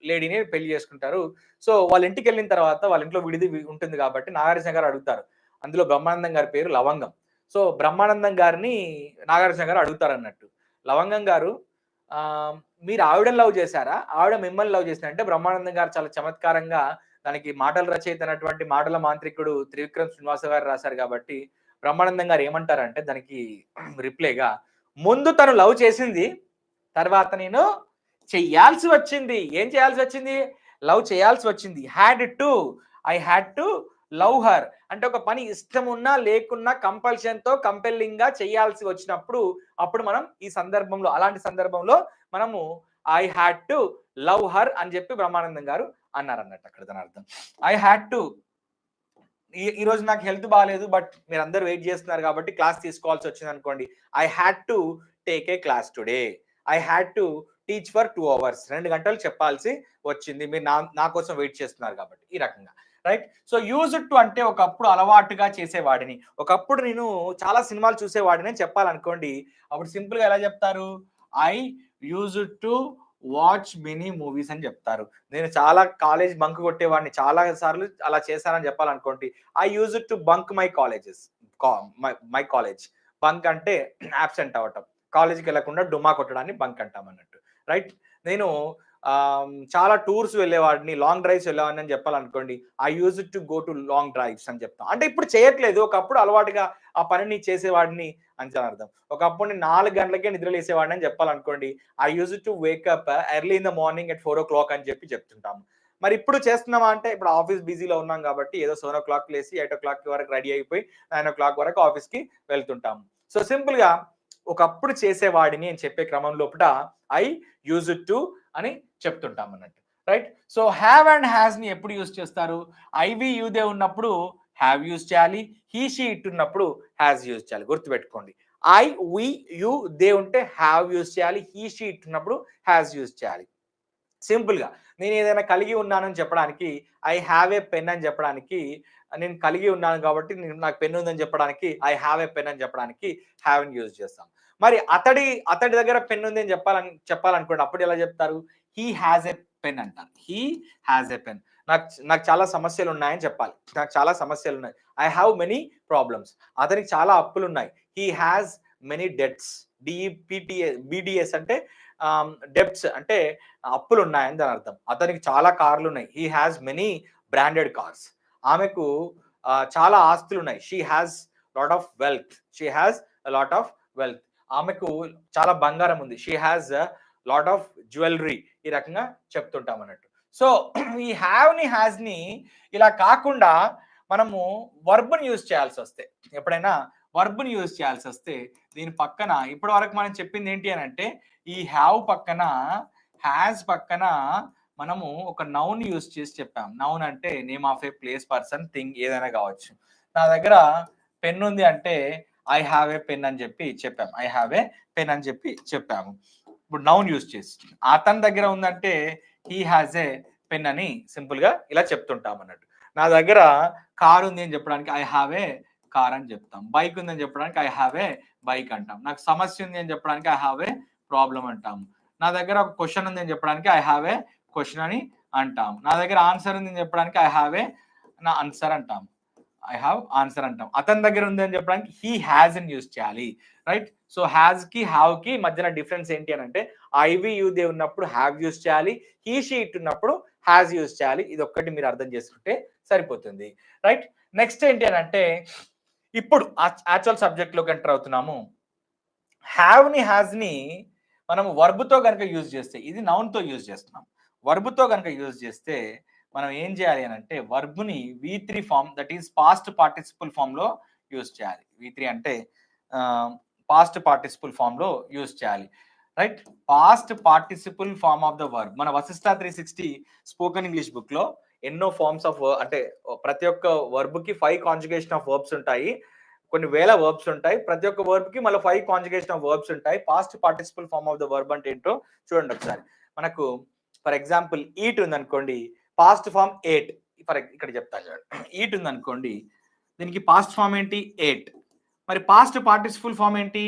లేడీని పెళ్లి చేసుకుంటారు. సో, వాళ్ళ ఇంటికెళ్ళిన తర్వాత వాళ్ళ ఇంట్లో విడిది ఉంటుంది కాబట్టి నాగార్జున గారు అడుగుతారు. అందులో బ్రహ్మానందం గారి పేరు లవంగం. సో, బ్రహ్మానందం గారిని నాగార్జున గారు అడుగుతారన్నట్టు. లవంగం గారు మీరు ఆవిడని లవ్ చేసారా? ఆవిడ మిమ్మల్ని లవ్ చేసిందా? బ్రహ్మానందం గారు చాలా చమత్కారంగా దానికి మాటల రచయిత అయినటువంటి మాటల మాంత్రికుడు త్రివిక్రమ్ శ్రీనివాస గారు రాశారు కాబట్టి, బ్రహ్మానందం గారు ఏమంటారంటే దానికి రిప్లైగా, ముందు తను లవ్ చేసింది. తర్వాత నేను చెయ్యాల్సి వచ్చింది. ఏం చేయాల్సి వచ్చింది? లవ్ చేయాల్సి వచ్చింది. I had to love her. అంటే ఒక పని ఇష్టం ఉన్నా లేకున్నా కంపల్షన్‌తో కంపెల్లింగ్‌గా చేయాల్సి వచ్చినప్పుడు అప్పుడు మనం ఈ సందర్భంలో అలాంటి సందర్భంలో మనము I had to love her అని చెప్పి బ్రహ్మానందం గారు అన్నారన్నట్టు అక్కడ దాని అర్థం. ఐ హాడ్ టు ఈ రోజు నాకు హెల్త్ బాలేదు. బట్ మీరందరూ వెయిట్ చేస్తున్నారు కాబట్టి క్లాస్ తీసుకోవాల్సి వచ్చిందనుకోండి. I had to take a class today. I had to teach for 2 hours. 2 గంటలు చెప్పాల్సి వచ్చింది. మీరు నా కోసం వెయిట్ చేస్తున్నారు కాబట్టి. ఈ రకంగా. రైట్? సో, యూజ్డ్ టు అంటే ఒకప్పుడు అలవాటుగా చేసేవాడిని. ఒకప్పుడు నేను చాలా సినిమాలు చూసేవాడిని అని చెప్పాలనుకోండి. అప్పుడు సింపుల్‌గా ఎలా చెప్తారు? I used to watch many movies అని చెప్తారు. నేను చాలా కాలేజ్ బంక్ కొట్టేవాడిని. చాలా సార్లు అలా చేశానని చెప్పాలనుకోండి. I used to bunk my colleges. My college. Bunk అంటే అబ్సెంట్ అవ్వటం. కాలేజ్‌కి వెళ్ళకుండా డుమ్మా కొట్టడాన్ని బంక్ అంటాం అన్నట్టు. రైట్? నేను చాలా టూర్స్ వెళ్ళేవాడిని. లాంగ్ డ్రైవ్స్ వెళ్ళేవాడిని అని చెప్పాలనుకోండి. I used to go to long drives అని చెప్తాం. అంటే ఇప్పుడు చేయట్లేదు. ఒకప్పుడు అలవాటుగా ఆ పనిని చేసేవాడిని అని అర్థం. ఒకప్పుడు నేను 4 గంటలకే నిద్రలేసేవాడిని అని చెప్పాలనుకోండి. I used to wake up early in the morning at 4:00 అని చెప్తుంటాము. మరి ఇప్పుడు చేస్తున్నామా అంటే ఇప్పుడు ఆఫీస్ బిజీలో ఉన్నాం కాబట్టి ఏదో 7:00 లేసి 8:00 వరకు రెడీ అయిపోయి 9:00 వరకు ఆఫీస్‌కి వెళ్తుంటాము. సో, సింపుల్‌గా ఒకప్పుడు చేసేవాడిని అని చెప్పే క్రమం లోపట ఐ యూజ్డ్ టు అని చెప్తుంటాం అన్నట్టు. Right? So, have and has ని ఎప్పుడు యూజ్ చేస్తారు? ఐవి యూదే ఉన్నప్పుడు హ్యావ్ యూజ్ చేయాలి. హీ షీ ఇట్ ఉన్నప్పుడు హ్యాస్ యూజ్ చేయాలి. గుర్తుపెట్టుకోండి. ఐ వి యు దే ఉంటే హ్యావ్ యూజ్ చేయాలి. హీ షీ ఇట్ ఉన్నప్పుడు హ్యాస్ యూజ్ చేయాలి. సింపుల్‌గా నేను ఏదైనా కలిగి ఉన్నానని చెప్పడానికి ఐ హావ్ ఏ పెన్ అని చెప్పడానికి, నేను కలిగి ఉన్నాను కాబట్టి నాకు పెన్ ఉందని చెప్పడానికి ఐ హావ్ ఏ పెన్ అని చెప్పడానికి హావ్‌ని యూజ్ చేస్తాం. మరి అతడి దగ్గర పెన్ ఉంది అని చెప్పాలనుకోండి. అప్పుడు ఎలా చెప్తారు? హీ హాస్ ఏ పెన్ అంటారు. He has a pen. నాకు చాలా సమస్యలు ఉన్నాయని చెప్పాలి. నాకు చాలా సమస్యలు ఉన్నాయి. I have many problems. అతనికి చాలా అప్పులున్నాయి. He has many debts. బిడిఎస్ అంటే డెబ్ట్స్ అంటే అప్పులు ఉన్నాయని దాని అర్థం. అతనికి చాలా కార్లు ఉన్నాయి. He has many branded cars. ఆమెకు చాలా ఆస్తులు ఉన్నాయి. She has lot of wealth. She has lot of wealth. ఆమెకు చాలా బంగారం ఉంది. She has lot of jewellery. ఈ రకంగా చెప్తుంటాం అన్నట్టు. సో, ఈ హావ్‌ని హాస్‌ని ఇలా కాకుండా మనము వర్బ్‌ని యూజ్ చేయాల్సి వస్తే, ఎప్పుడైనా వర్బ్‌ని యూజ్ చేయాల్సి వస్తే దీని పక్కన ఇప్పటి వరకు మనం చెప్పింది ఏంటి అని అంటే ఈ హ్యావ్ పక్కన హ్యాస్ పక్కన మనము ఒక నౌన్ యూజ్ చేసి చెప్పాం. నౌన్ అంటే name of A place, person, thing ఏదైనా కావచ్చు. నా దగ్గర పెన్ ఉంది అంటే ఐ హావ్ ఏ పెన్ అని చెప్పి చెప్పాం. ఐ హావ్ ఏ పెన్ అని చెప్పి చెప్పాము. ఇప్పుడు నౌన్ యూజ్ చేసి. అతని దగ్గర ఉందంటే హీ హాజ్ ఏ పెన్ అని సింపుల్ గా ఇలా చెప్తుంటాం అన్నట్టు. నా దగ్గర కార్ ఉంది అని చెప్పడానికి ఐ హావ్ ఏ కార్ అని చెప్తాం. బైక్ ఉంది అని చెప్పడానికి ఐ హావ్ ఏ బైక్ అంటాం. నాకు సమస్య ఉంది అని చెప్పడానికి ఐ హావ్ ఏ ప్రాబ్లం అంటాము. నా దగ్గర ఒక క్వశ్చన్ ఉంది అని చెప్పడానికి ఐ హావ్ ఏ క్వశ్చన్ అని అంటాం. నా దగ్గర ఆన్సర్ ఉంది అని చెప్పడానికి ఐ హావ్ ఏ నా ఆన్సర్ అంటాం. ఐ హావ్ ఆన్సర్ అంటాం. అతని దగ్గర ఉంది అని చెప్పడానికి హీ హ్యాస్ అని యూజ్ చేయాలి. రైట్? సో, హ్యాస్ కి హావ్ కి మధ్యన డిఫరెన్స్ ఏంటి అని అంటే ఐవి యూ దే ఉన్నప్పుడు హ్యావ్ యూజ్ చేయాలి. హీ షీ ఇట్ ఉన్నప్పుడు హ్యాస్ యూజ్ చేయాలి. ఇది ఒక్కటి మీరు అర్థం చేసుకుంటే సరిపోతుంది. రైట్? నెక్స్ట్ ఏంటి అని అంటే ఇప్పుడు యాక్చువల్ సబ్జెక్ట్ లోకి ఎంటర్ అవుతున్నాము. హ్యావ్ ని హ్యాస్ ని మనం వర్బ్ తో కనుక యూజ్ చేస్తే, ఇది నౌన్ తో యూజ్ చేస్తున్నాం. వర్బ్ తో కనుక యూజ్ చేస్తే మనం ఏం చేయాలి అని అంటే వర్బ్ని V3 form, that is past participle ఫామ్లో యూజ్ చేయాలి. V3 అంటే పాస్ట్ పార్టిసిపుల్ ఫామ్లో యూజ్ చేయాలి. Right, past participle form of the verb. మన వశిష్ట 360 స్పోకెన్ ఇంగ్లీష్ బుక్లో ఎన్నో ఫార్మ్స్ ఆఫ్, అంటే ప్రతి ఒక్క వర్బ్కి 5 కాంజుగేషన్ ఆఫ్ వర్బ్స్ ఉంటాయి. కొన్ని వేల వర్బ్స్ ఉంటాయి. ప్రతి ఒక్క వర్బ్కి మళ్ళీ 5 కాంజుగేషన్ ఆఫ్ వర్బ్స్ ఉంటాయి. Past participle form of the verb అంటే ఏంటో చూడండి ఒకసారి. మనకు ఫర్ ఎగ్జాంపుల్ ఈట్ ఉందనుకోండి, పాస్ట్ ఫామ్ ఎయిట్. ఇక్కడ చెప్తాను చూడండి. ఈట్ ఉందనుకోండి, దీనికి పాస్ట్ ఫామ్ ఏంటి? ఎయిట్. మరి పాస్ట్ పార్టిసిపుల్ ఫామ్ ఏంటి?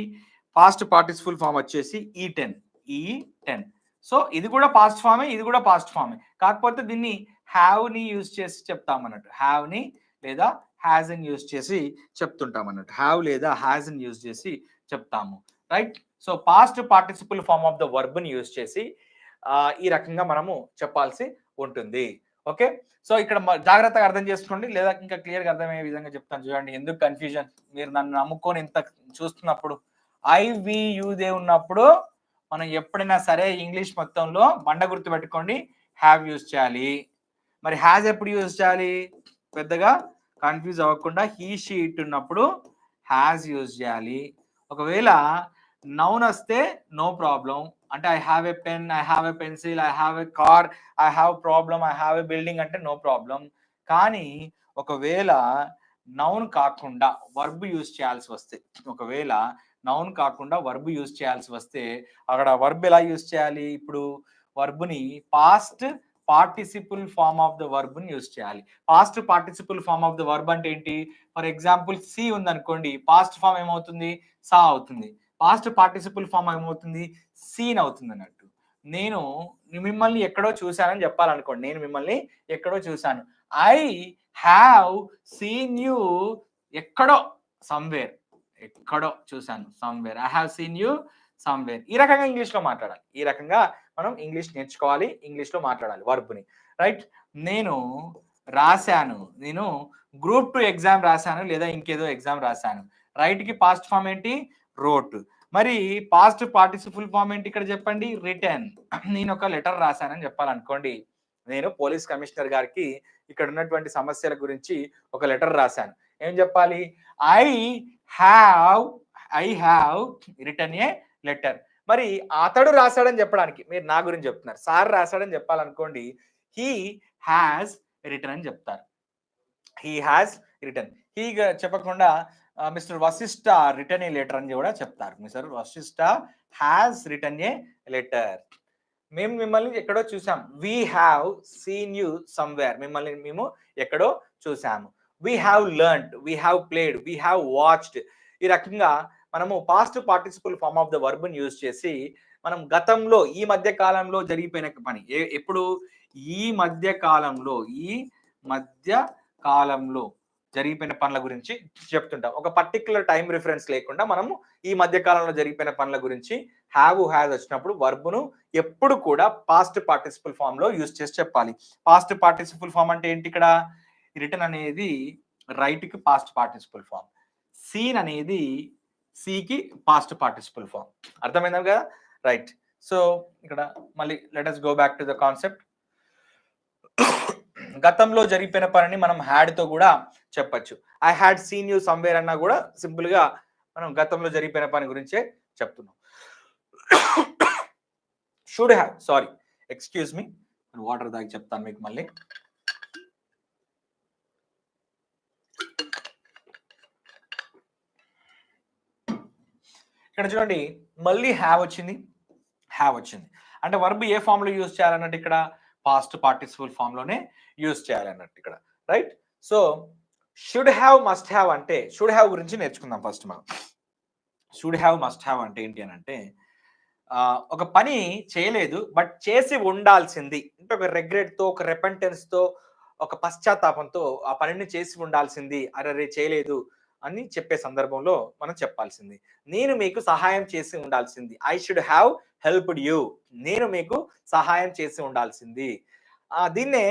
పాస్ట్ పార్టిసిపుల్ ఫామ్ వచ్చేసి ఈ10. సో ఇది కూడా పాస్ట్ ఫామే, ఇది కూడా పాస్ట్ ఫామే. కాకపోతే దీన్ని హ్యావ్ని యూజ్ చేసి చెప్తాం అన్నట్టు. హ్యావ్ని లేదా హ్యాజ్ అని యూజ్ చేసి చెప్తుంటాం అన్నట్టు. హ్యావ్ లేదా హ్యాజ్ అని యూజ్ చేసి చెప్తాము. Right, so past participle form of the వర్బ్ని యూజ్ చేసి ఈ రకంగా మనము చెప్పాల్సి ఉంటుంది. ఓకే, సో ఇక్కడ జాగ్రత్తగా అర్థం చేసుకోండి, లేదా ఇంకా క్లియర్గా అర్థమయ్యే విధంగా చెప్తాను చూడండి. ఎందుకు కన్ఫ్యూజన్? మీరు నన్ను నమ్ముకొని ఇంత చూస్తున్నప్పుడు దే ఉన్నప్పుడు మనం ఎప్పుడైనా సరే ఇంగ్లీష్ మొత్తంలో బండ గుర్తు పెట్టుకోండి, హ్యావ్ యూజ్ చేయాలి. మరి హ్యాజ్ ఎప్పుడు యూజ్ చేయాలి? పెద్దగా కన్ఫ్యూజ్ అవ్వకుండా హీ షీ ఇట్ ఉన్నప్పుడు హ్యాజ్ యూజ్ చేయాలి. ఒకవేళ నౌన్ వస్తే నో ప్రాబ్లం, అంటే I have a pen, I have a pencil, I have a car, I have problem, I have a building అంటే నో ప్రాబ్లం. కానీ ఒకవేళ నౌన్ కాకుండా వర్బ్ యూజ్ చేయాల్సి వస్తే, ఒకవేళ నౌన్ కాకుండా వర్బ్ యూజ్ చేయాల్సి వస్తే అక్కడ వర్బ్ ఎలా యూజ్ చేయాలి? ఇప్పుడు వర్బ్ని past participle form of the వర్బ్ని యూజ్ చేయాలి. Past participle form of the verb అంటే ఏంటి? ఫర్ ఎగ్జాంపుల్ సి ఉందనుకోండి, పాస్ట్ ఫామ్ ఏమవుతుంది? సా అవుతుంది. పాస్ట్ పార్టిసిపుల్ ఫామ్ ఏమవుతుంది? సీన్ అవుతుంది అన్నట్టు. నేను మిమ్మల్ని ఎక్కడో చూశానని చెప్పాలనుకోండి. నేను మిమ్మల్ని ఎక్కడో చూశాను. ఐ హ్యావ్ సీన్ యూ ఎక్కడో, సమ్వేర్, ఎక్కడో చూశాను, somewhere. I have seen you somewhere. ఈ రకంగా ఇంగ్లీష్లో మాట్లాడాలి. ఈ రకంగా మనం ఇంగ్లీష్ నేర్చుకోవాలి, ఇంగ్లీష్లో మాట్లాడాలి వర్బ్ని. రైట్, నేను రాశాను, నేను గ్రూప్ 2 ఎగ్జామ్ రాశాను లేదా ఇంకేదో ఎగ్జామ్ రాశాను. రైట్కి పాస్ట్ ఫామ్ ఏంటి? రోట్. మరి పాస్ట్ పార్టిసిపుల్ ఫామ్ ఏంటి ఇక్కడ చెప్పండి? రిటర్న్. నేను ఒక లెటర్ రాశానని చెప్పాలనుకోండి. నేను పోలీస్ కమిషనర్ గారికి ఇక్కడ ఉన్నటువంటి సమస్యల గురించి ఒక లెటర్ రాశాను. ఏం చెప్పాలి? I have written a letter. మరి అతడు రాశాడని చెప్పడానికి మీరు నా గురించి చెప్తున్నారు. సార్ రాశాడని చెప్పాలనుకోండి, హీ హ్యాస్ రిటర్న్ అని చెప్తారు. He has written. హీ చెప్పకుండా mister Vasishta written a letter అని కూడా చెప్తారు. Mister Vasishta has written a letter. మేము మిమ్మల్ని ఎక్కడో చూసాం. We have seen you somewhere. మిమ్మల్ని మేము ఎక్కడో చూసాము. We have learned, we have played, we have watched. ఈ రకంగా మనము past participle form of the వర్బ్ని యూజ్ చేసి మనం గతంలో, ఈ మధ్య కాలంలో జరిగిపోయిన పని, ఎప్పుడు? ఈ మధ్య కాలంలో జరిగిపోయిన పనుల గురించి చెప్తుంటాం. ఒక పర్టికులర్ టైం రిఫరెన్స్ లేకుండా మనము ఈ మధ్య కాలంలో జరిగిపోయిన పనుల గురించి హ్యావ్ హ్యాజ్ వచ్చినప్పుడు వర్బ్ను ఎప్పుడు కూడా పాస్ట్ పార్టిసిపుల్ ఫామ్ లో యూజ్ చేసి చెప్పాలి. పాస్ట్ పార్టిసిపుల్ ఫామ్ అంటే ఏంటి? ఇక్కడ రిటర్న్ అనేది రైట్ కి పాస్ట్ పార్టిసిపుల్ ఫామ్, సీన్ అనేది సికి పాస్ట్ పార్టిసిపుల్ ఫామ్. అర్థమైందా కదా? రైట్, సో ఇక్కడ మళ్ళీ let us go back to the concept. గతంలో జరిగిపోయిన పనిని మనం హ్యాడ్ తో కూడా చెప్పచ్చు. I had seen you somewhere అన్నా కూడా సింపుల్ గా మనం గతంలో జరిగిపోయిన పని గురించే చెప్తున్నాం. Should have, sorry, excuse me, water దాకా చెప్తాను మీకు మళ్ళీ. ఇక్కడ చూడండి, మళ్ళీ హ్యావ్ వచ్చింది అంటే వర్బ్ ఏ ఫామ్ లో యూజ్ చేయాలన్నట్టు? ఇక్కడ పాస్ట్ పార్టిసిపుల్ ఫామ్ లోనే యూజ్ చేయాలన్నట్టు ఇక్కడ. Right, so should have, must have అంటే, షుడ్ హ్యావ్ గురించి నేర్చుకుందాం ఫస్ట్ మనం. షుడ్ హ్యావ్, మస్ట్ హ్యావ్ అంటే ఏంటి అని అంటే, ఒక పని చేయలేదు బట్ చేసి ఉండాల్సింది అంటే ఒక రెగ్రెట్ తో, ఒక రెపెంటెన్స్ తో, ఒక పశ్చాత్తాపంతో ఆ పనిని చేసి ఉండాల్సింది, అరే చేయలేదు అని చెప్పే సందర్భంలో మనం చెప్పాల్సింది. నేను మీకు సహాయం చేసి ఉండాల్సింది. I should have helped you. నేను మీకు సహాయం చేసి ఉండాల్సింది. దీన్నే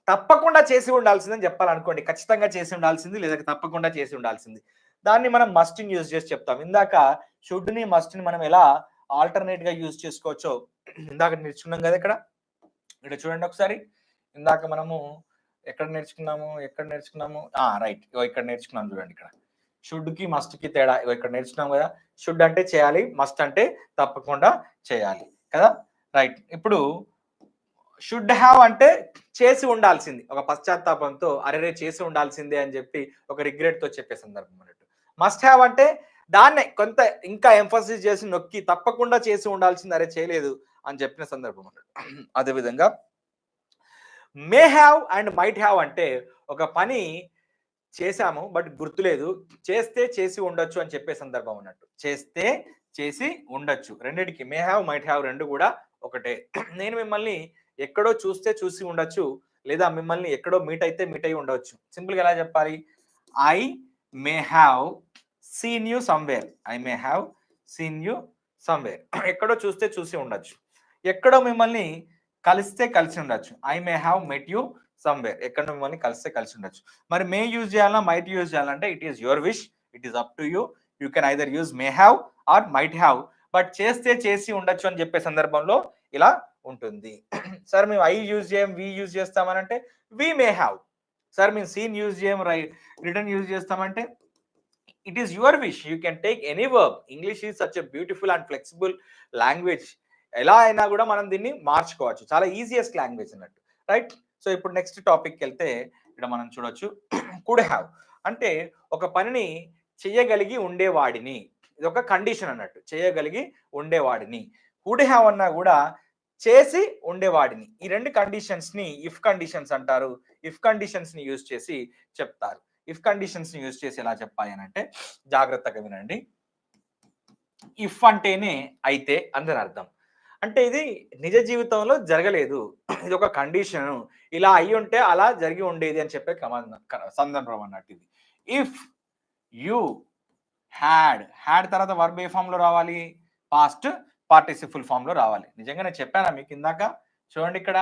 తప్పకుండా చేసి ఉండాల్సింది అని చెప్పాలనుకోండి. ఖచ్చితంగా చేసి ఉండాల్సింది లేదా తప్పకుండా చేసి ఉండాల్సింది. దాన్ని మనం మస్ట్ ని యూజ్ చేసి చెప్తాం. ఇందాక షుడ్ ని మస్ట్ ని మనం ఎలా ఆల్టర్నేట్ గా యూజ్ చేసుకోవచ్చో ఇందాక నేర్చుకున్నాం కదా. ఇక్కడ చూడండి ఒకసారి, ఇందాక మనము ఎక్కడ నేర్చుకున్నాము రైట్, ఇక్కడ నేర్చుకున్నాం చూడండి. ఇక్కడ షుడ్ కి మస్ట్ కి తేడా ఇక్కడ నేర్చుకున్నాం కదా. షుడ్ అంటే చేయాలి, మస్ట్ అంటే తప్పకుండా చేయాలి కదా. రైట్, ఇప్పుడు షుడ్ హ్యావ్ అంటే చేసి ఉండాల్సింది, ఒక పశ్చాత్తాపంతో అరే చేసి ఉండాల్సిందే అని చెప్పి ఒక రిగ్రెట్ తో చెప్పే సందర్భం అన్నట్టు. మస్ట్ హ్యావ్ అంటే దాన్నే కొంత ఇంకా ఎంఫసిస్ చేసి నొక్కి తప్పకుండా చేసి ఉండాల్సింది, అరే చేయలేదు అని చెప్పిన సందర్భం అన్నట్టు. అదేవిధంగా మే హ్యావ్ అండ్ మైట్ హ్యావ్ అంటే ఒక పని చేశాము బట్ గుర్తులేదు, చేస్తే చేసి ఉండొచ్చు అని చెప్పే సందర్భం అన్నట్టు. చేస్తే చేసి ఉండొచ్చు, రెండిటికి మే హ్యావ్ మైట్ హ్యావ్ రెండు కూడా ఒకటే. నేను మిమ్మల్ని ఎక్కడో చూస్తే చూసి ఉండొచ్చు, లేదా మిమ్మల్ని ఎక్కడో మీట్ అయితే మీట్ అయి ఉండవచ్చు. సింపుల్గా ఎలా చెప్పాలి? I may have seen you somewhere. I may have seen you somewhere. ఎక్కడో చూస్తే చూసి ఉండొచ్చు, ఎక్కడో మిమ్మల్ని కలిస్తే కలిసి ఉండొచ్చు. I may have met you somewhere. ఎక్కడ మిమ్మల్ని కలిస్తే కలిసి ఉండొచ్చు. మరి మే యూజ్ చేయాలా మైట్ యూజ్ చేయాలంటే it is your wish, it is up to you. You can either use may have or might have. But చేస్తే చేసి ఉండొచ్చు అని చెప్పే సందర్భంలో ఇలా ఉంటుంది. సార్ మేము ఐ యూజ్ చేయం, వి యూజ్ చేస్తామనంటే వి మే హ్యావ్. సార్ మేము సీన్ యూజ్ చేయం, రిటర్న్ యూజ్ చేస్తామంటే it is your wish, you can take any verb. English is such a beautiful and flexible language. ఎలా అయినా కూడా మనం దీన్ని మార్చుకోవచ్చు, చాలా ఈజియెస్ట్ లాంగ్వేజ్ అన్నట్టు. రైట్, సో ఇప్పుడు నెక్స్ట్ టాపిక్కి వెళ్తే ఇక్కడ మనం చూడొచ్చు కుడ్ హ్యావ్ అంటే ఒక పనిని చేయగలిగి ఉండేవాడిని, ఇది ఒక కండిషన్ అన్నట్టు. చేయగలిగి ఉండేవాడిని. కుడ్ హ్యావ్ అన్నా కూడా చేసి ఉండేవాడిని. ఈ రెండు కండిషన్స్ ని ఇఫ్ కండిషన్స్ అంటారు. ఇఫ్ కండిషన్స్ ని యూజ్ చేసి చెప్తారు. ఇఫ్ కండిషన్స్ ని యూజ్ చేసి ఎలా చెప్పాలి అని అంటే జాగ్రత్తగా వినండి. ఇఫ్ అంటేనే అయితే అని అర్థం. అంటే ఇది నిజ జీవితంలో జరగలేదు, ఇది ఒక కండిషన్, ఇలా అయ్యి ఉంటే అలా జరిగి ఉండేది అని చెప్పే సందర్భం అన్నట్టు ఇది. ఇఫ్ యు హ్యాడ్ తర్వాత వర్బ్ ఏ ఫామ్ లో రావాలి? పాస్ట్ పార్టిసిపుల్ ఫామ్ లో రావాలి. నిజంగా నేను చెప్పానా మీకు ఇందాక? చూడండి, ఇక్కడ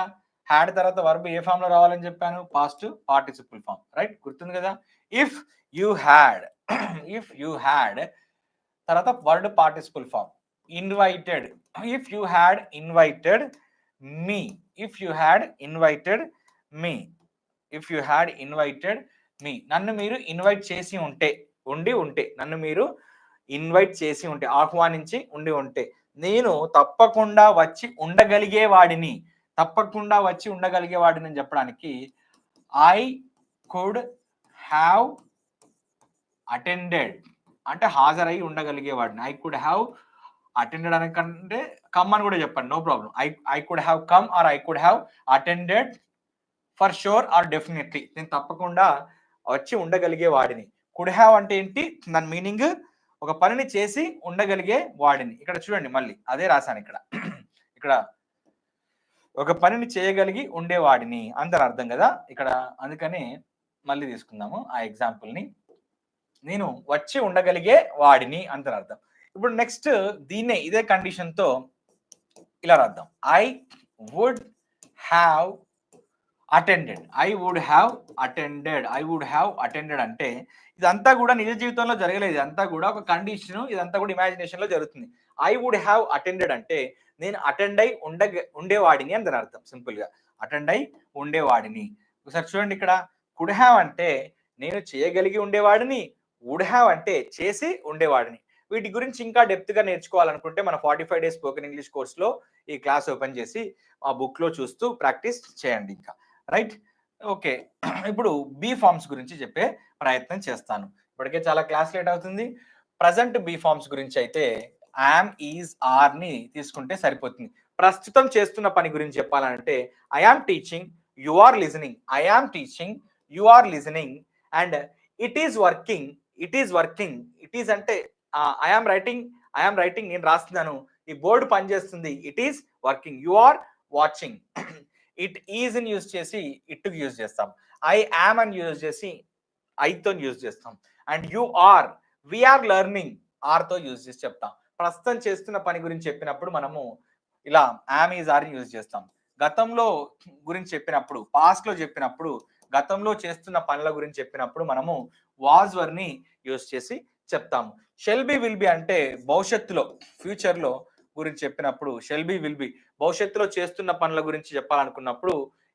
హ్యాడ్ తర్వాత వర్బ్ ఏ ఫామ్ లో రావాలని చెప్పాను, పాస్ట్ పార్టిసిపుల్ ఫామ్. రైట్, గుర్తుంది కదా. ఇఫ్ యు హ్యాడ్ తర్వాత word participle form. Invited, if you had invited me. If you had invited me. If you had invited me. నన్ను మీరు ఇన్వైట్ చేసి ఉంటే, నన్ను మీరు ఇన్వైట్ చేసి ఉంటే, ఆహ్వానించి ఉంటే, నేను తప్పకుండా వచ్చి ఉండగలిగేవాడిని. తప్పకుండా వచ్చి ఉండగలిగేవాడిని అని చెప్పడానికి ఐ కుడ్ హ్యావ్ అటెండెడ్ అంటే హాజరై ఉండగలిగేవాడిని. ఐ కుడ్ హ్యావ్ అటెండెడ్ అనకంటే కమ్ అని కూడా చెప్పండి, no problem. I could have come or I could have attended for sure or definitely. నేను తప్పకుండా వచ్చి ఉండగలిగే వాడిని. కుడ్ హ్యావ్ అంటే ఏంటి? దాని మీనింగ్ ఒక పనిని చేసి ఉండగలిగే వాడిని. ఇక్కడ చూడండి, మళ్ళీ అదే రాశాను ఇక్కడ. ఇక్కడ ఒక పనిని చేయగలిగి ఉండేవాడిని అందరు అర్థం కదా ఇక్కడ. అందుకని మళ్ళీ తీసుకుందాము ఆ ఎగ్జాంపుల్ ని. నేను వచ్చి ఉండగలిగే వాడిని అంతని అర్థం. ఇప్పుడు నెక్స్ట్ దీన్నే ఇదే కండిషన్ తో ఇలా రాద్దాం. I would have attended. I would have attended. I would have attended అంటే ఇదంతా కూడా నిజ జీవితంలో జరగలేదు, ఇదంతా కూడా ఒక కండిషన్, ఇదంతా కూడా ఇమాజినేషన్ లో జరుగుతుంది. ఐ వుడ్ హ్యావ్ అటెండెడ్ అంటే నేను అటెండ్ అయి ఉండేవాడిని అని దాని అర్థం. సింపుల్ గా అటెండ్ అయి ఉండేవాడిని. ఒకసారి చూడండి, ఇక్కడ కుడ్ హ్యావ్ అంటే నేను చేయగలిగి ఉండేవాడిని, వుడ్ హ్యావ్ అంటే చేసి ఉండేవాడిని. వీటి గురించి ఇంకా డెప్త్ గా నేర్చుకోవాలనుకుంటే మన 45 డేస్ స్పోకెన్ ఇంగ్లీష్ కోర్సులో ఈ క్లాస్ ఓపెన్ చేసి ఆ బుక్ లో చూస్తూ ప్రాక్టీస్ చేయండి ఇంకా. Right, okay. ఇప్పుడు బీ ఫార్మ్స్ గురించి చెప్పే ప్రయత్నం చేస్తాను. ఇప్పటికే చాలా క్లాస్ లేట్ అవుతుంది. ప్రజెంట్ బీ ఫార్మ్స్ గురించి అయితే యామ్, ఈజ్, ఆర్ ని తీసుకుంటే సరిపోతుంది. ప్రస్తుతం చేస్తున్న పని గురించి చెప్పాలంటే I am teaching, you are listening. I am teaching, you are listening. And it is working, it is working. It is అంటే ఐ యామ్ రైటింగ్, నేను రాస్తున్నాను. ఈ బోర్డు పనిచేస్తుంది. It is working. You are watching. It is అని use చేసి it use చేస్తాం. I am అని use చేసి ఐతో యూజ్ చేస్తాం. And you are, we are learning, are తో యూజ్ చేసి చెప్తాం. ప్రస్తుతం చేస్తున్న పని గురించి చెప్పినప్పుడు మనము ఇలా యామ్, ఈజ్, ఆర్ యూజ్ చేస్తాం. గతంలో గురించి చెప్పినప్పుడు, పాస్ట్ లో చెప్పినప్పుడు, గతంలో చేస్తున్న పనుల గురించి చెప్పినప్పుడు మనము వాజ్ వర్ ని యూజ్ చేసి చెప్తాము. షెల్ బి, విల్ బి అంటే భవిష్యత్తులో, ఫ్యూచర్ లో గురించి చెప్పినప్పుడు షెల్ బి, విల్ బి. భవిష్యత్తులో చేస్తున్న పనుల గురించి చెప్పాలనుకున్నప్పుడు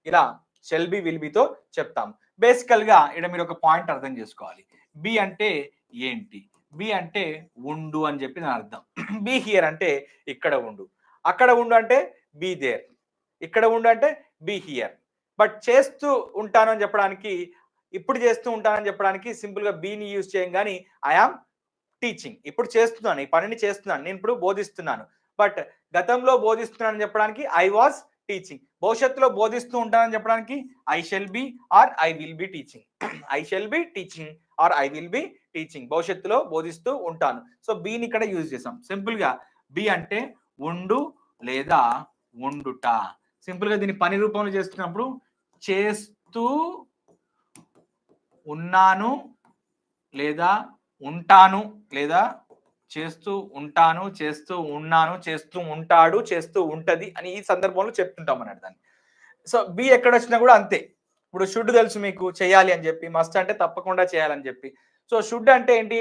ఇలా షెల్ బి విల్ బితో చెప్తాం. బేసికల్ గా ఇక్కడ మీరు ఒక పాయింట్ అర్థం చేసుకోవాలి. బి అంటే ఏంటి? బి అంటే ఉండు అని చెప్పి దాని అర్థం. బి హియర్ అంటే ఇక్కడ ఉండు, అక్కడ ఉండు అంటే బి దేర్, ఇక్కడ ఉండు అంటే బి హియర్. బట్ చేస్తూ ఉంటాను అని చెప్పడానికి, ఇప్పుడు చేస్తూ ఉంటానని చెప్పడానికి సింపుల్ గా బీని యూజ్ చేయం, కానీ ఐఆమ్ టీచింగ్, ఇప్పుడు చేస్తున్నాను, ఈ పనిని చేస్తున్నాను, నేను ఇప్పుడు బోధిస్తున్నాను. బట్ గతంలో బోధిస్తున్నానని చెప్పడానికి ఐ వాజ్ టీచింగ్. భవిష్యత్తులో బోధిస్తూ ఉంటానని చెప్పడానికి I shall be or I will be teaching. I shall be teaching or I will be teaching. భవిష్యత్తులో బోధిస్తూ ఉంటాను. సో బీని ఇక్కడ యూజ్ చేసాం. సింపుల్ గా బి అంటే ఉండు లేదా ఉండుట. సింపుల్ గా దీన్ని పని రూపంలో చేస్తున్నప్పుడు చేస్తూ ఉన్నాను లేదా ఉంటాను, లేదా చేస్తూ ఉంటాను, చేస్తూ ఉన్నాను, చేస్తూ ఉంటాడు, చేస్తూ ఉంటది అని ఈ సందర్భంలో చెప్తుంటాం అన్నట్టు దాన్ని. సో బి ఎక్కడ వచ్చినా కూడా అంతే. ఇప్పుడు షుడ్ తెలుసు మీకు, చేయాలి అని చెప్పి. మస్ట్ అంటే తప్పకుండా చేయాలని చెప్పి. సో షుడ్ అంటే ఏంటి?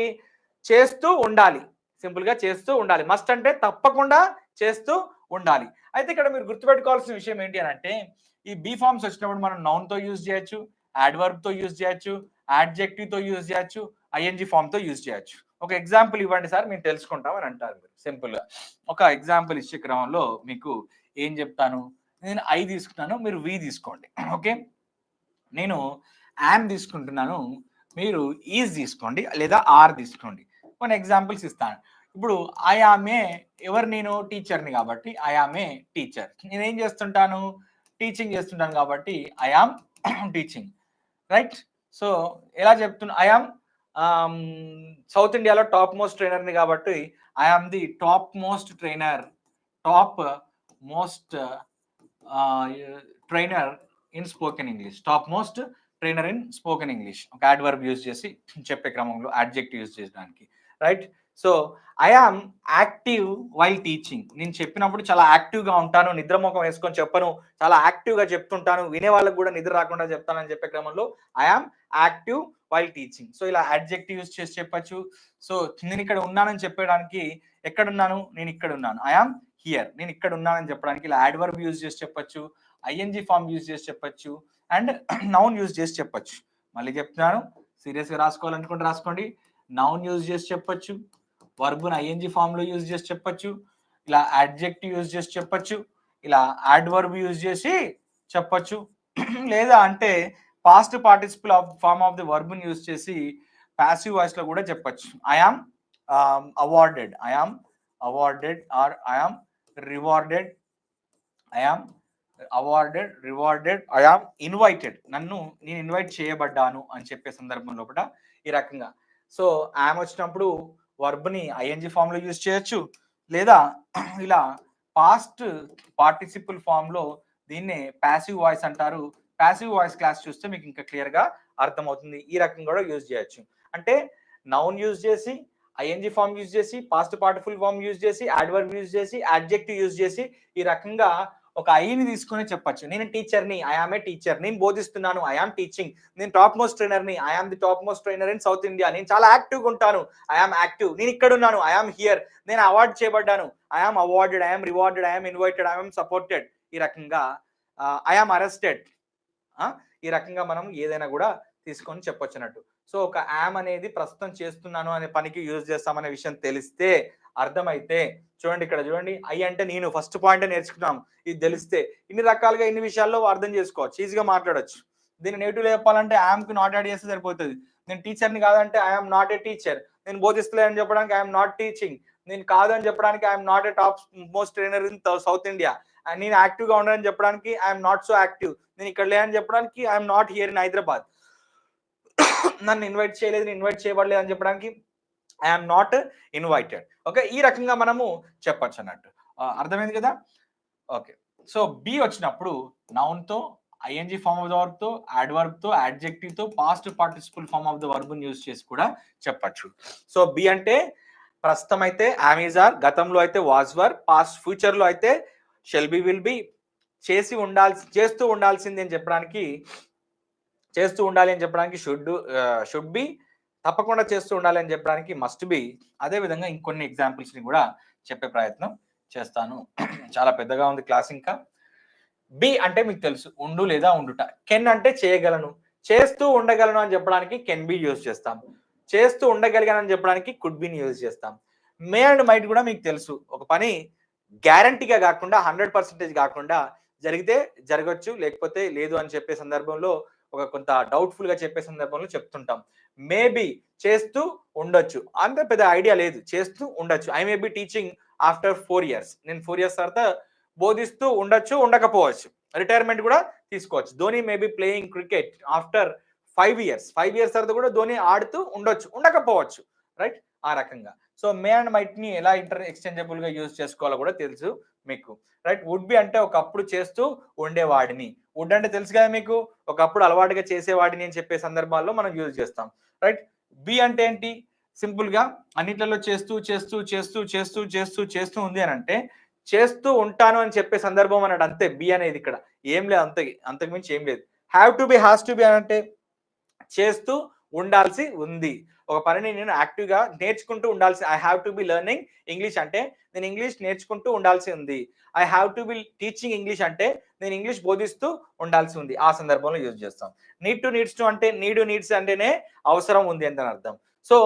చేస్తూ ఉండాలి, సింపుల్ గా చేస్తూ ఉండాలి. మస్ట్ అంటే తప్పకుండా చేస్తూ ఉండాలి. అయితే ఇక్కడ మీరు గుర్తుపెట్టుకోవాల్సిన విషయం ఏంటి అని అంటే, ఈ బి ఫార్మ్స్ వచ్చినప్పుడు మనం నౌన్ తో యూజ్ చేయొచ్చు, యాడ్వర్బ్ తో యూజ్ చేయొచ్చు, యాడ్జెక్టివ్ తో యూజ్ చేయొచ్చు, ఐఎన్జి ఫామ్ తో యూజ్ చేయొచ్చు. ఒక ఎగ్జాంపుల్ ఇవ్వండి సార్, మేము తెలుసుకుంటాం అని అంటారు మీరు. సింపుల్ గా ఒక ఎగ్జాంపుల్ ఇచ్చే క్రమంలో మీకు ఏం చెప్తాను, నేను ఐ తీసుకున్నాను, మీరు వి తీసుకోండి. ఓకే, నేను యామ్ తీసుకుంటున్నాను, మీరు ఈజ్ తీసుకోండి, లేదా ఆర్ తీసుకోండి. కొన్ని ఎగ్జాంపుల్స్ ఇస్తాను. ఇప్పుడు ఐ ఆమె, ఎవరు? నేను టీచర్ని కాబట్టి ఐ ఆమె టీచర్. నేనేం చేస్తుంటాను? టీచింగ్ చేస్తుంటాను కాబట్టి I am teaching, right? So ఎలా చెప్తున్నా? ఐ ఆమ్ సౌత్ ఇండియాలో టాప్ మోస్ట్ ట్రైనర్ని కాబట్టి I am the top most trainer, top most trainer in spoken English, top most trainer in spoken English. ఒక యాడ్వర్బ్ యూజ్ చేసి చెప్పే క్రమంలో యాడ్జెక్టివ్ యూజ్ చేయడానికి, right? So I am active while teaching. నేను చెప్పినప్పుడు చాలా యాక్టివ్గా ఉంటాను, నిద్రముఖం వేసుకొని చెప్పను, చాలా యాక్టివ్గా చెప్తుంటాను, వినే వాళ్ళకు కూడా నిద్ర రాకుండా చెప్తానని చెప్పే క్రమంలో I am active while teaching. So ఇలా యాడ్జెక్టివ్ యూజ్ చేసి చెప్పచ్చు. సో నేను ఇక్కడ ఉన్నానని చెప్పడానికి, ఎక్కడున్నాను? నేను ఇక్కడ ఉన్నాను, ఐ ఆమ్ హియర్. నేను ఇక్కడ ఉన్నానని చెప్పడానికి ఇలా యాడ్వర్బ్ యూజ్ చేసి చెప్పచ్చు, ఐఎన్జి ఫామ్ యూజ్ చేసి చెప్పచ్చు, అండ్ నౌన్ యూజ్ చేసి చెప్పచ్చు. మళ్ళీ చెప్తున్నాను, సీరియస్గా రాసుకోవాలనుకుంటే రాసుకోండి. నౌన్ యూజ్ చేసి చెప్పచ్చు, వర్బ్ను ఐఎన్జి ఫామ్ లో యూజ్ చేసి చెప్పచ్చు, ఇలా యాడ్జెక్టివ్ యూజ్ చేసి చెప్పచ్చు, ఇలా యాడ్వర్బ్ యూజ్ చేసి చెప్పచ్చు, లేదా అంటే past participle form of the వర్బ్ని యూజ్ చేసి ప్యాసివ్ వాయిస్ లో కూడా చెప్పచ్చు. I am awarded, I am awarded, or I am rewarded, I am awarded, rewarded, I am invited. నేను ఇన్వైట్ చేయబడ్డాను అని చెప్పే సందర్భంలో కూడా ఈ రకంగా. సో ఐఎమ్ వచ్చినప్పుడు వర్బ్ని ఐఎన్జి ఫామ్ లో యూజ్ చేయొచ్చు, లేదా ఇలా పాస్ట్ పార్టిసిపల్ ఫామ్ లో దీన్నే ప్యాసివ్ వాయిస్ అంటారు. ప్యాసివ్ వాయిస్ క్లాస్ చూస్తే మీకు ఇంకా క్లియర్ గా అర్థమవుతుంది. ఈ రకంగా కూడా యూజ్ చేయొచ్చు. అంటే నౌన్ యూజ్ చేసి, ఐఎన్జి ఫామ్ యూజ్ చేసి, పాస్ట్ పార్టిసిపల్ ఫామ్ యూజ్ చేసి, యాడ్వర్బ్ యూజ్ చేసి, యాడ్జెక్టివ్ యూజ్ చేసి ఈ రకంగా ఒక ఐని తీసుకొని చెప్పచ్చు. నేను టీచర్ని, ఐ ఆమ్ ఏ టీచర్. నేను బోధిస్తున్నాను, ఐ ఆమ్ టీచింగ్. నేను టాప్ మోస్ట్ ట్రైనర్ని, I am the top most trainer in South India. నేను చాలా యాక్టివ్గా ఉంటాను, ఐ ఆమ్ యాక్టివ్. నేను ఇక్కడ ఉన్నాను, ఐ ఆమ్ హియర్. నేను అవార్డ్ చేయబడ్డాను, I am awarded, I am rewarded, I am invited, I am supported. ఈ రకంగా ఐ ఆమ్ అరెస్టెడ్. ఈ రకంగా మనం ఏదైనా కూడా తీసుకొని చెప్పొచ్చు అన్నట్టు. సో ఒక యామ్ అనేది ప్రస్తుతం చేస్తున్నాను అనే పనికి యూజ్ చేస్తామనే విషయం తెలిస్తే, అర్థమైతే, చూడండి ఇక్కడ చూడండి, ఐ అంటే నేను, ఫస్ట్ పాయింట్ నేర్చుకున్నాం. ఇది తెలిస్తే ఇన్ని రకాలుగా ఇన్ని విషయాల్లో అర్థం చేసుకోవచ్చు, ఈజీగా మాట్లాడొచ్చు. దీన్ని నెగిటివ్ చెప్పాలంటే యామ్కి నాట్ యాడ్ చేస్తే సరిపోతుంది. నేను టీచర్ని కాదంటే ఐఎమ్ నాట్ ఏ టీచర్. నేను బోధిస్తలేని చెప్పడానికి ఐఎమ్ నాట్ టీచింగ్. నేను కాదు అని చెప్పడానికి I'm not a top most trainer in South India. And నేను యాక్టివ్గా ఉండని చెప్పడానికి ఐఎమ్ నాట్ సో యాక్టివ్. నేను ఇక్కడ లేని చెప్పడానికి I'm not here in Hyderabad. నన్ను ఇన్వైట్ చేయలేదు, నేను ఇన్వైట్ చేయబడలేదు అని చెప్పడానికి ఐఎమ్ నాట్ ఇన్వైటెడ్. ఓకే, ఈ రకంగా మనము చెప్పచ్చు అన్నట్టు. అర్థమైంది కదా? ఓకే, సో బి వచ్చినప్పుడు నౌన్ తో, ING form of the verb తో, యాడ్వర్బ్ తో, యాడ్జెక్టివ్ తో, past participle form of the verb use చేసి కూడా చెప్పచ్చు. సో బి అంటే ప్రస్తుతం అయితే యామ్ ఈజ్ ఆర్, గతంలో అయితే వాజ్ వర్, పాస్ట్ ఫ్యూచర్ లో అయితే షెల్ బి విల్ బి, చేస్తూ ఉండాల్సింది అని చెప్పడానికి, చేస్తూ ఉండాలి అని చెప్పడానికి షుడ్ బి, తప్పకుండా చేస్తూ ఉండాలి అని చెప్పడానికి మస్ట్ బి. అదే విధంగా ఇంకొన్ని ఎగ్జాంపుల్స్ ని కూడా చెప్పే ప్రయత్నం చేస్తాను. చాలా పెద్దగా ఉంది క్లాస్ ఇంకా. బి అంటే మీకు తెలుసు ఉండు లేదా ఉండుట. కెన్ అంటే చేయగలను. చేస్తూ ఉండగలను అని చెప్పడానికి కెన్ బి యూజ్ చేస్తాం. చేస్తూ ఉండగలిగాను అని చెప్పడానికి కుడ్ బిని యూజ్ చేస్తాం. మే అండ్ మైట్ కూడా మీకు తెలుసు. ఒక పని గ్యారంటీగా కాకుండా 100% కాకుండా జరిగితే జరగొచ్చు, లేకపోతే లేదు అని చెప్పే సందర్భంలో ఒక కొంత డౌట్‌ఫుల్‌గా చెప్పే సందర్భంలో చెప్తుంటాం. మేబీ చేస్తూ ఉండొచ్చు. అంత పెద్ద ఐడియా లేదు. చేస్తూ ఉండొచ్చు. I may be teaching after 4 years. నేను 4 ఇయర్స్ తర్వాత బోధిస్తూ ఉండొచ్చు, ఉండకపోవచ్చు. రిటైర్మెంట్ కూడా తీసుకోవచ్చు. Dhoni may be playing cricket after 5 years. 5 years తర్వాత కూడా ధోని ఆడుతూ ఉండొచ్చు, ఉండకపోవచ్చు. రైట్? ఆ రకంగా. సో మే అండ్ మైట్ ని ఎలా ఎక్స్చేంజబుల్ గా యూజ్ చేసుకోవాలో కూడా తెలుసు మీకు. రైట్? వుడ్ బి అంటే ఒకప్పుడు చేస్తూ ఉండేవాడిని. వుడ్ అంటే తెలుసు కదా మీకు, ఒకప్పుడు అలవాటుగా చేసేవాడిని అని చెప్పే సందర్భాల్లో మనం యూజ్ చేస్తాం. రైట్? బి అంటే ఏంటి? సింపుల్ గా అన్నిట్లలో చేస్తూ చేస్తూ చేస్తూ చేస్తూ చేస్తూ చేస్తూ ఉంది అని అంటే చేస్తూ ఉంటాను అని చెప్పే సందర్భం అన్నాడు అంతే. బి అనేది ఇక్కడ ఏం లేదు, అంతకు మించి ఏం లేదు. Have to be, has to be అని అంటే చేస్తూ ఉండాల్సి ఉంది. ఒక పనిని నేను యాక్టివ్‌గా నేర్చుకుంటూ ఉండాల్సి, I have to be learning English అంటే నేను ఇంగ్లీష్ నేర్చుకుంటూ ఉండాల్సి ఉంది. I have to be teaching English అంటే నేను ఇంగ్లీష్ బోధిస్తూ ఉండాల్సి ఉంది. ఆ సందర్భంలో యూజ్ చేస్తాం. నీడ్ టు, నీడ్స్ టు అంటే నీడ్, నీడ్స్ అంటేనే అవసరం ఉంది అని అర్థం. సో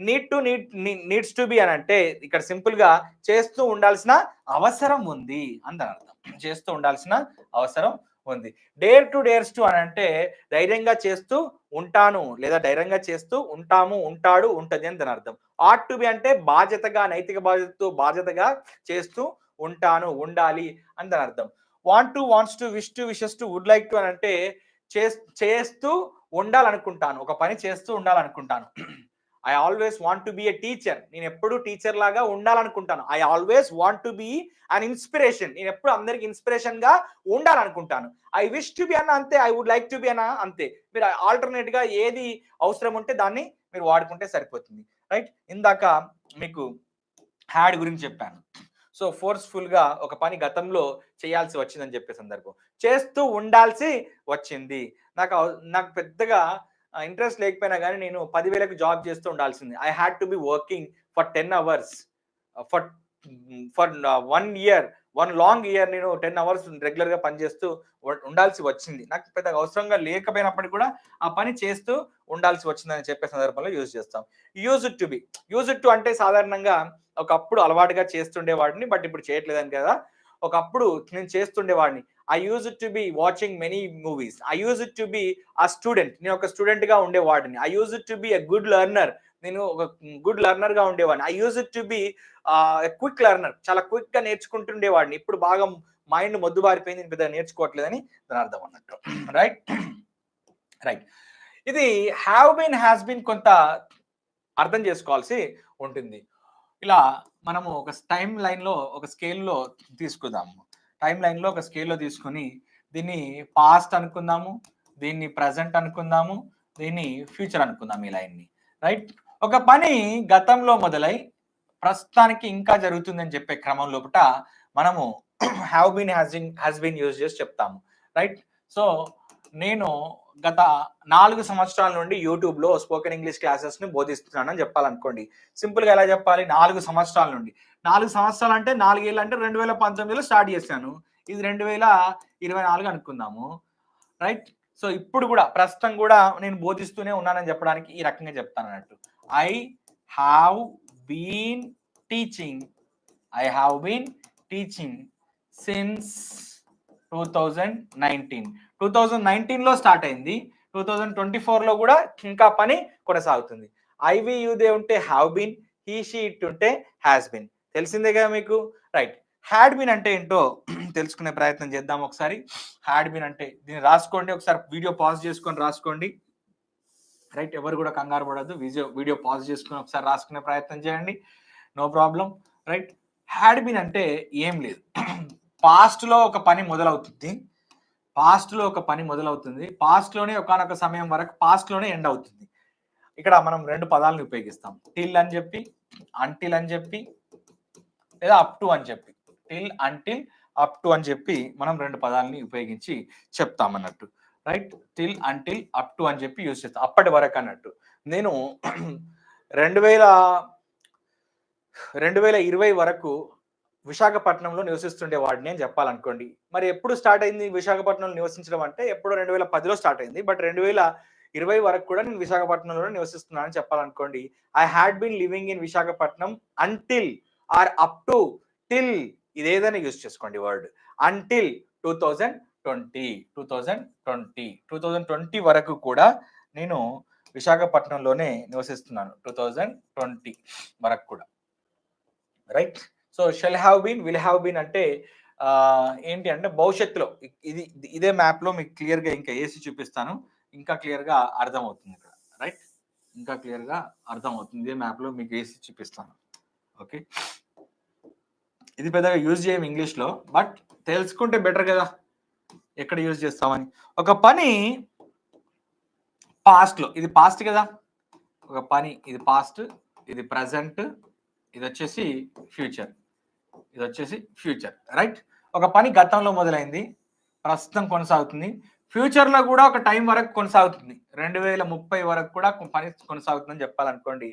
నీడ్స్ టు బి అని అంటే ఇక్కడ సింపుల్ గా చేస్తూ ఉండాల్సిన అవసరం ఉంది అని అర్థం. చేస్తూ ఉండాల్సిన అవసరం ఉంది. డేర్ టు, డేర్స్ టు అని అంటే ధైర్యంగా చేస్తూ ఉంటాను లేదా ధైర్యంగా చేస్తూ ఉంటాము, ఉంటాడు, ఉంటది అని దాని అర్థం. ఆట్ టు బి అంటే బాధ్యతగా, నైతిక బాధ్యతతో బాధ్యతగా చేస్తూ ఉంటాను, ఉండాలి అని దాని అర్థం. Want to, wants to, wish to, wishes to, would like to అని అంటే చేస్తూ ఉండాలనుకుంటాను, ఒక పని చేస్తూ ఉండాలనుకుంటాను. I always want to be a teacher. నేను ఎప్పుడు టీచర్ లాగా ఉండాలనుకుంటాను. I always want to be an inspiration. నేను ఎప్పుడు అందరికి ఇన్స్పిరేషన్ గా ఉండాలనుకుంటాను. ఐ విష్ టు బి అన్న అంతే, I would like to be అన్న అంతే. మీరు ఆల్టర్నేట్ గా ఏది అవసరం ఉంటే దాన్ని మీరు వాడుకుంటే సరిపోతుంది. రైట్? ఇందాక మీకు హ్యాడ్ గురించి చెప్పాను. సో ఫోర్స్ఫుల్ గా ఒక పని గతంలో చేయాల్సి వచ్చిందని చెప్పే సందర్భం. చేస్తూ ఉండాల్సి వచ్చింది. నాకు పెద్దగా ఇంట్రెస్ట్ లేకపోయినా కానీ నేను 10,000కి జాబ్ చేస్తూ ఉండాల్సింది. I had to be working for 10 hours for for 1 year, 1 long year నేను 10 అవర్స్ రెగ్యులర్ గా పనిచేస్తూ ఉండాల్సి వచ్చింది. నాకు పెద్దగా అవసరంగా లేకపోయినప్పటికీ కూడా ఆ పని చేస్తూ ఉండాల్సి వచ్చిందని చెప్పే సందర్భంలో యూజ్ చేస్తాం. Use to B, use to అంటే సాధారణంగా ఒకప్పుడు అలవాటుగా చేస్తుండేవాడిని, బట్ ఇప్పుడు చేయట్లేదని కదా. ఒకప్పుడు నేను చేస్తుండేవాడిని. I use to be watching many movies. I use to be a student. నేను ఒక స్టూడెంట్ గా ఉండేవాడిని. I use to be a good learner. నేను ఒక గుడ్ లెర్నర్ గా ఉండేవాడిని. I use to be quick learner. చాలా క్విక్ గా నేర్చుకుంటుండేవాడిని. ఇప్పుడు బాగా మైండ్ మొద్దుబారిపోయింది, నేను పెద్దగా నేర్చుకోవట్లేదని దాని అర్థం అన్నట్టు. రైట్? రైట్. ఇది హ్యావ్ బీన్, హ్యాస్ బీన్ కొంత అర్థం చేసుకోవాల్సి ఉంటుంది. ఇలా మనము ఒక టైం లైన్లో ఒక స్కేల్లో తీసుకుందాము. టైం లైన్లో ఒక స్కేల్లో తీసుకుని దీన్ని పాస్ట్ అనుకుందాము, దీన్ని ప్రజెంట్ అనుకుందాము, దీన్ని ఫ్యూచర్ అనుకుందాం ఈ లైన్ని. రైట్? ఒక పని గతంలో మొదలై ప్రస్తుతానికి ఇంకా జరుగుతుందని చెప్పే క్రమం లోపట మనము have been, has been use చేసి చెప్తాము. రైట్? సో నేను గత 4 సంవత్సరాల నుండి యూట్యూబ్ లో స్పోకెన్ ఇంగ్లీష్ క్లాసెస్ ని బోధిస్తున్నానని చెప్పాలనుకోండి. సింపుల్ గా ఎలా చెప్పాలి? 4 సంవత్సరాల నుండి. 4 సంవత్సరాలు అంటే 4 ఏళ్ళు అంటే 2019లో స్టార్ట్ చేశాను. ఇది 2024 అనుకుందాము. రైట్? సో ఇప్పుడు కూడా ప్రస్తుతం కూడా నేను బోధిస్తూనే ఉన్నానని చెప్పడానికి ఈ రకంగా చెప్తాను అన్నట్టు. I have been teaching, I have been teaching since 2019. 2019లో స్టార్ట్ అయింది. 2024లో కూడా ఇంకా పని కొనసాగుతుంది. ఐవి యూదే ఉంటే have been, he she it ఉంటే హ్యాస్ బీన్. తెలిసిందే కదా మీకు. రైట్? హ్యాడ్ బీన్ అంటే ఏంటో తెలుసుకునే ప్రయత్నం చేద్దాం ఒకసారి. హ్యాడ్ బీన్ అంటే దీన్ని రాసుకోండి, ఒకసారి వీడియో పాజ్ చేసుకొని రాసుకోండి. రైట్? ఎవరు కూడా కంగారు పడద్దు. వీడియో పాజ్ చేసుకొని ఒకసారి రాసుకునే ప్రయత్నం చేయండి. No problem. Right? Had been అంటే ఏం లేదు, పాస్ట్ లో ఒక పని మొదలవుతుంది, పాస్ట్ లో ఒక పని మొదలవుతుంది, పాస్ట్ లోనే ఒకనొక సమయం వరకు పాస్ట్ లోనే ఎండ్ అవుతుంది. ఇక్కడ మనం 2 పదాలను ఉపయోగిస్తాం. టిల్ అని చెప్పి, అంటిల్ అని చెప్పి, లేదా అప్ టు అని చెప్పి. టిల్, అంటిల్, అప్ టు అని చెప్పి మనం 2 పదాలని ఉపయోగించి చెప్తాం అన్నట్టు. Right? Till, until, up to అని చెప్పి యూజ్ చేస్తాం. అప్పటి వరకు అన్నట్టు. నేను 2020 వరకు విశాఖపట్నంలో నివసిస్తుండేవాడిని అని చెప్పాలనుకోండి. మరి ఎప్పుడు స్టార్ట్ అయింది విశాఖపట్నంలో నివసించడం అంటే ఎప్పుడో 2010లో స్టార్ట్ అయింది. బట్ 2020 వరకు కూడా నేను విశాఖపట్నంలోనే నివసిస్తున్నానని చెప్పాలనుకోండి. I had been living in Visakhapatnam until or up to till ఇదేదైనా యూజ్ చేసుకోండి వర్డ్. అంటిల్ 2020 వరకు కూడా నేను విశాఖపట్నంలోనే నివసిస్తున్నాను. 2020 వరకు కూడా. Right. So shall have been, will have been అంటే ఏంటి అంటే భవిష్యత్తులో ఇదే మ్యాప్ లో మీకు క్లియర్ గా ఇంకా ఏసీ చూపిస్తాను, ఇంకా క్లియర్ గా అర్థమవుతుంది ఇక్కడ. రైట్, ఇంకా క్లియర్ గా అర్థమవుతుంది. ఇదే మ్యాప్ లో మీకు ఏసీ చూపిస్తాను. ఓకే, ఇది పెద్దగా యూజ్ చేయం ఇంగ్లీష్ లో, బట్ తెలుసుకుంటే బెటర్ కదా ఎక్కడ యూజ్ చేస్తామని. ఒక పని పాస్ట్ లో, ఇది పాస్ట్ కదా, ఒక పని ఇది పాస్ట్, ఇది ప్రజెంట్, ఇది వచ్చేసి ఫ్యూచర్, ఇది వచ్చేసి ఫ్యూచర్. రైట్, ఒక పని గతంలో మొదలైంది, ప్రస్తుతం కొనసాగుతుంది, ఫ్యూచర్ లో కూడా ఒక టైం వరకు కొనసాగుతుంది, 2030 వరకు కూడా పని కొనసాగుతుందని చెప్పాలనుకోండి.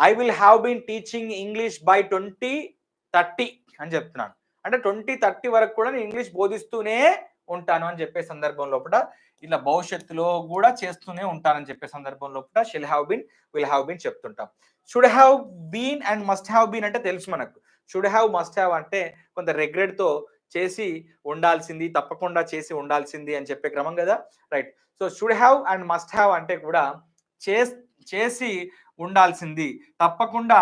I will have been teaching English by 2030 అని చెప్తున్నాను. అంటే 2030 వరకు కూడా నేను ఇంగ్లీష్ బోధిస్తూనే ఉంటాను అని చెప్పే సందర్భం లోపల, ఇలా భవిష్యత్తులో కూడా చేస్తూనే ఉంటానని చెప్పే సందర్భం లోపల shall have been, will have been చెప్తుంటాం. Should have been and must have been అంటే తెలుసు మనకు. షుడ్ హ్యావ్, మస్ట్ హ్యావ్ అంటే కొంత రెగ్రెట్ తో చేసి ఉండాల్సింది, తప్పకుండా చేసి ఉండాల్సింది అని చెప్పే క్రమం కదా. Right, so should have and must have అంటే కూడా చేసి ఉండాల్సింది, తప్పకుండా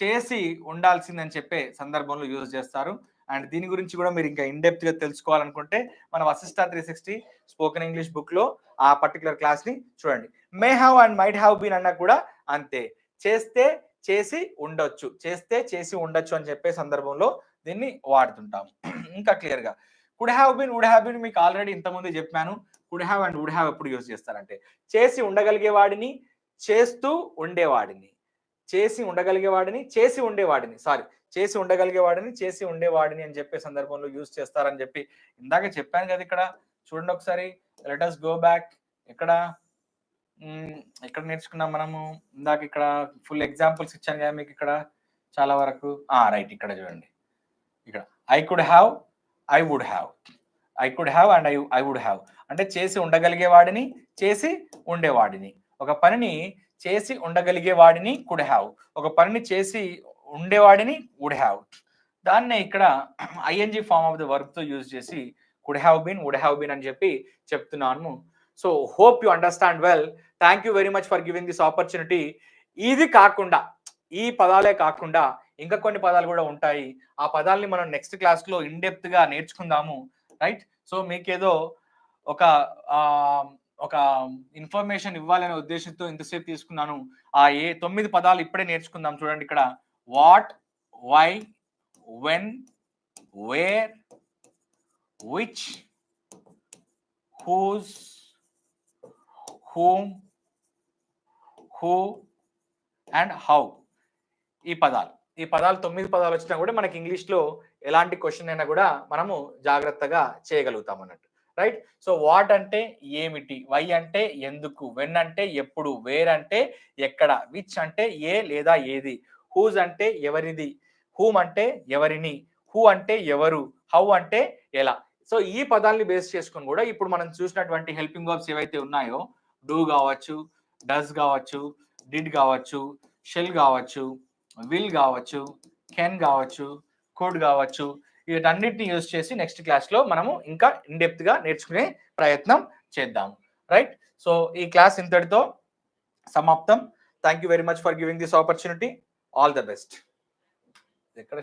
చేసి ఉండాల్సింది అని చెప్పే సందర్భంలో యూజ్ చేస్తారు. అండ్ దీని గురించి కూడా మీరు ఇంకా ఇన్డెప్త్ గా తెలుసుకోవాలనుకుంటే మన వశిష్ట 360 స్పోకెన్ ఇంగ్లీష్ బుక్ లో ఆ పర్టికులర్ క్లాస్ ని చూడండి. May have and might have been అన్నా కూడా అంతే, చేస్తే చేసి ఉండొచ్చు, చేస్తే చేసి ఉండొచ్చు అని చెప్పే సందర్భంలో దీన్ని వాడుతుంటాము. ఇంకా క్లియర్ గా could have been, would have been మీకు ఆల్రెడీ ఇంతకుముందు చెప్పాను. Could have and would have ఎప్పుడు యూజ్ చేస్తారంటే చేసి ఉండగలిగేవాడిని, చేస్తూ ఉండేవాడిని, చేసి ఉండగలిగేవాడిని, చేసి ఉండేవాడిని, సారీ చేసి ఉండగలిగేవాడిని, చేసి ఉండేవాడిని అని చెప్పే సందర్భంలో యూజ్ చేస్తారని చెప్పి ఇందాక చెప్పాను కదా. ఇక్కడ చూడండి ఒకసారి, లెట్ us గో బ్యాక్. ఎక్కడ నేర్చుకున్నాం మనము ఇందాక, ఇక్కడ ఫుల్ ఎగ్జాంపుల్స్ ఇచ్చాను కదా మీకు ఇక్కడ చాలా వరకు. రైట్, ఇక్కడ చూడండి, ఇక్కడ I could have, I would have, I could have and I would have అంటే చేసి ఉండగలిగేవాడిని, చేసి ఉండేవాడిని. ఒక పనిని చేసి ఉండగలిగేవాడిని కుడ్ హ్యావ్, ఒక పనిని చేసి ఉండేవాడిని వుడ్ హ్యావ్. దాన్నే ఇక్కడ ING form of the verb తో యూజ్ చేసి could have been, would have been అని చెప్పి చెప్తున్నాను. So hope you understand well. Thank you very much for giving this opportunity. ఇది కాకుండా, ఈ పదాలే కాకుండా ఇంకా కొన్ని పదాలు కూడా ఉంటాయి. ఆ పదాలని మనం నెక్స్ట్ క్లాస్ లో ఇన్ డెప్త్ గా నేర్చుకుందాము. రైట్, సో మీకేదో ఒక ఇన్ఫర్మేషన్ ఇవ్వాలనే ఉద్దేశంతో ఇంతసేపు తీసుకున్నాను. 9 పదాలు ఇప్పుడే నేర్చుకుందాం. చూడండి ఇక్కడ, what, why, when, where, which, whose, whom, who and how. ఈ పదాలు 9 పదాలు వచ్చినా కూడా మనకి ఇంగ్లీష్ లో ఎలాంటి క్వశ్చన్ అయినా కూడా మనము జాగ్రత్తగా చేయగలుగుతాం అన్నట్టు. రైట్, సో వాట్ అంటే ఏమిటి, వై అంటే ఎందుకు, వెన్ అంటే ఎప్పుడు, వేర్ అంటే ఎక్కడ, విచ్ అంటే ఏ లేదా ఏది, హూజ్ అంటే ఎవరిది, హూమ్ అంటే ఎవరిని, హూ అంటే ఎవరు, హౌ అంటే ఎలా. సో ఈ పదాలని బేస్ చేసుకొని కూడా ఇప్పుడు మనం చూసినటువంటి హెల్పింగ్ వర్బ్స్ ఏవైతే ఉన్నాయో, డూ కావచ్చు, డస్ కావచ్చు, డిడ్ కావచ్చు, షెల్ కావచ్చు, విల్ కావచ్చు, కెన్ కావచ్చు, కుడ్ కావచ్చు, వీటన్నిటిని యూజ్ చేసి నెక్స్ట్ క్లాస్ లో మనము ఇంకా ఇన్ డెప్త్ గా నేర్చుకునే ప్రయత్నం చేద్దాం. రైట్, సో ఈ క్లాస్ ఇంతటితో సమాప్తం. Thank you very much for giving this opportunity. All the best. ఎక్కడ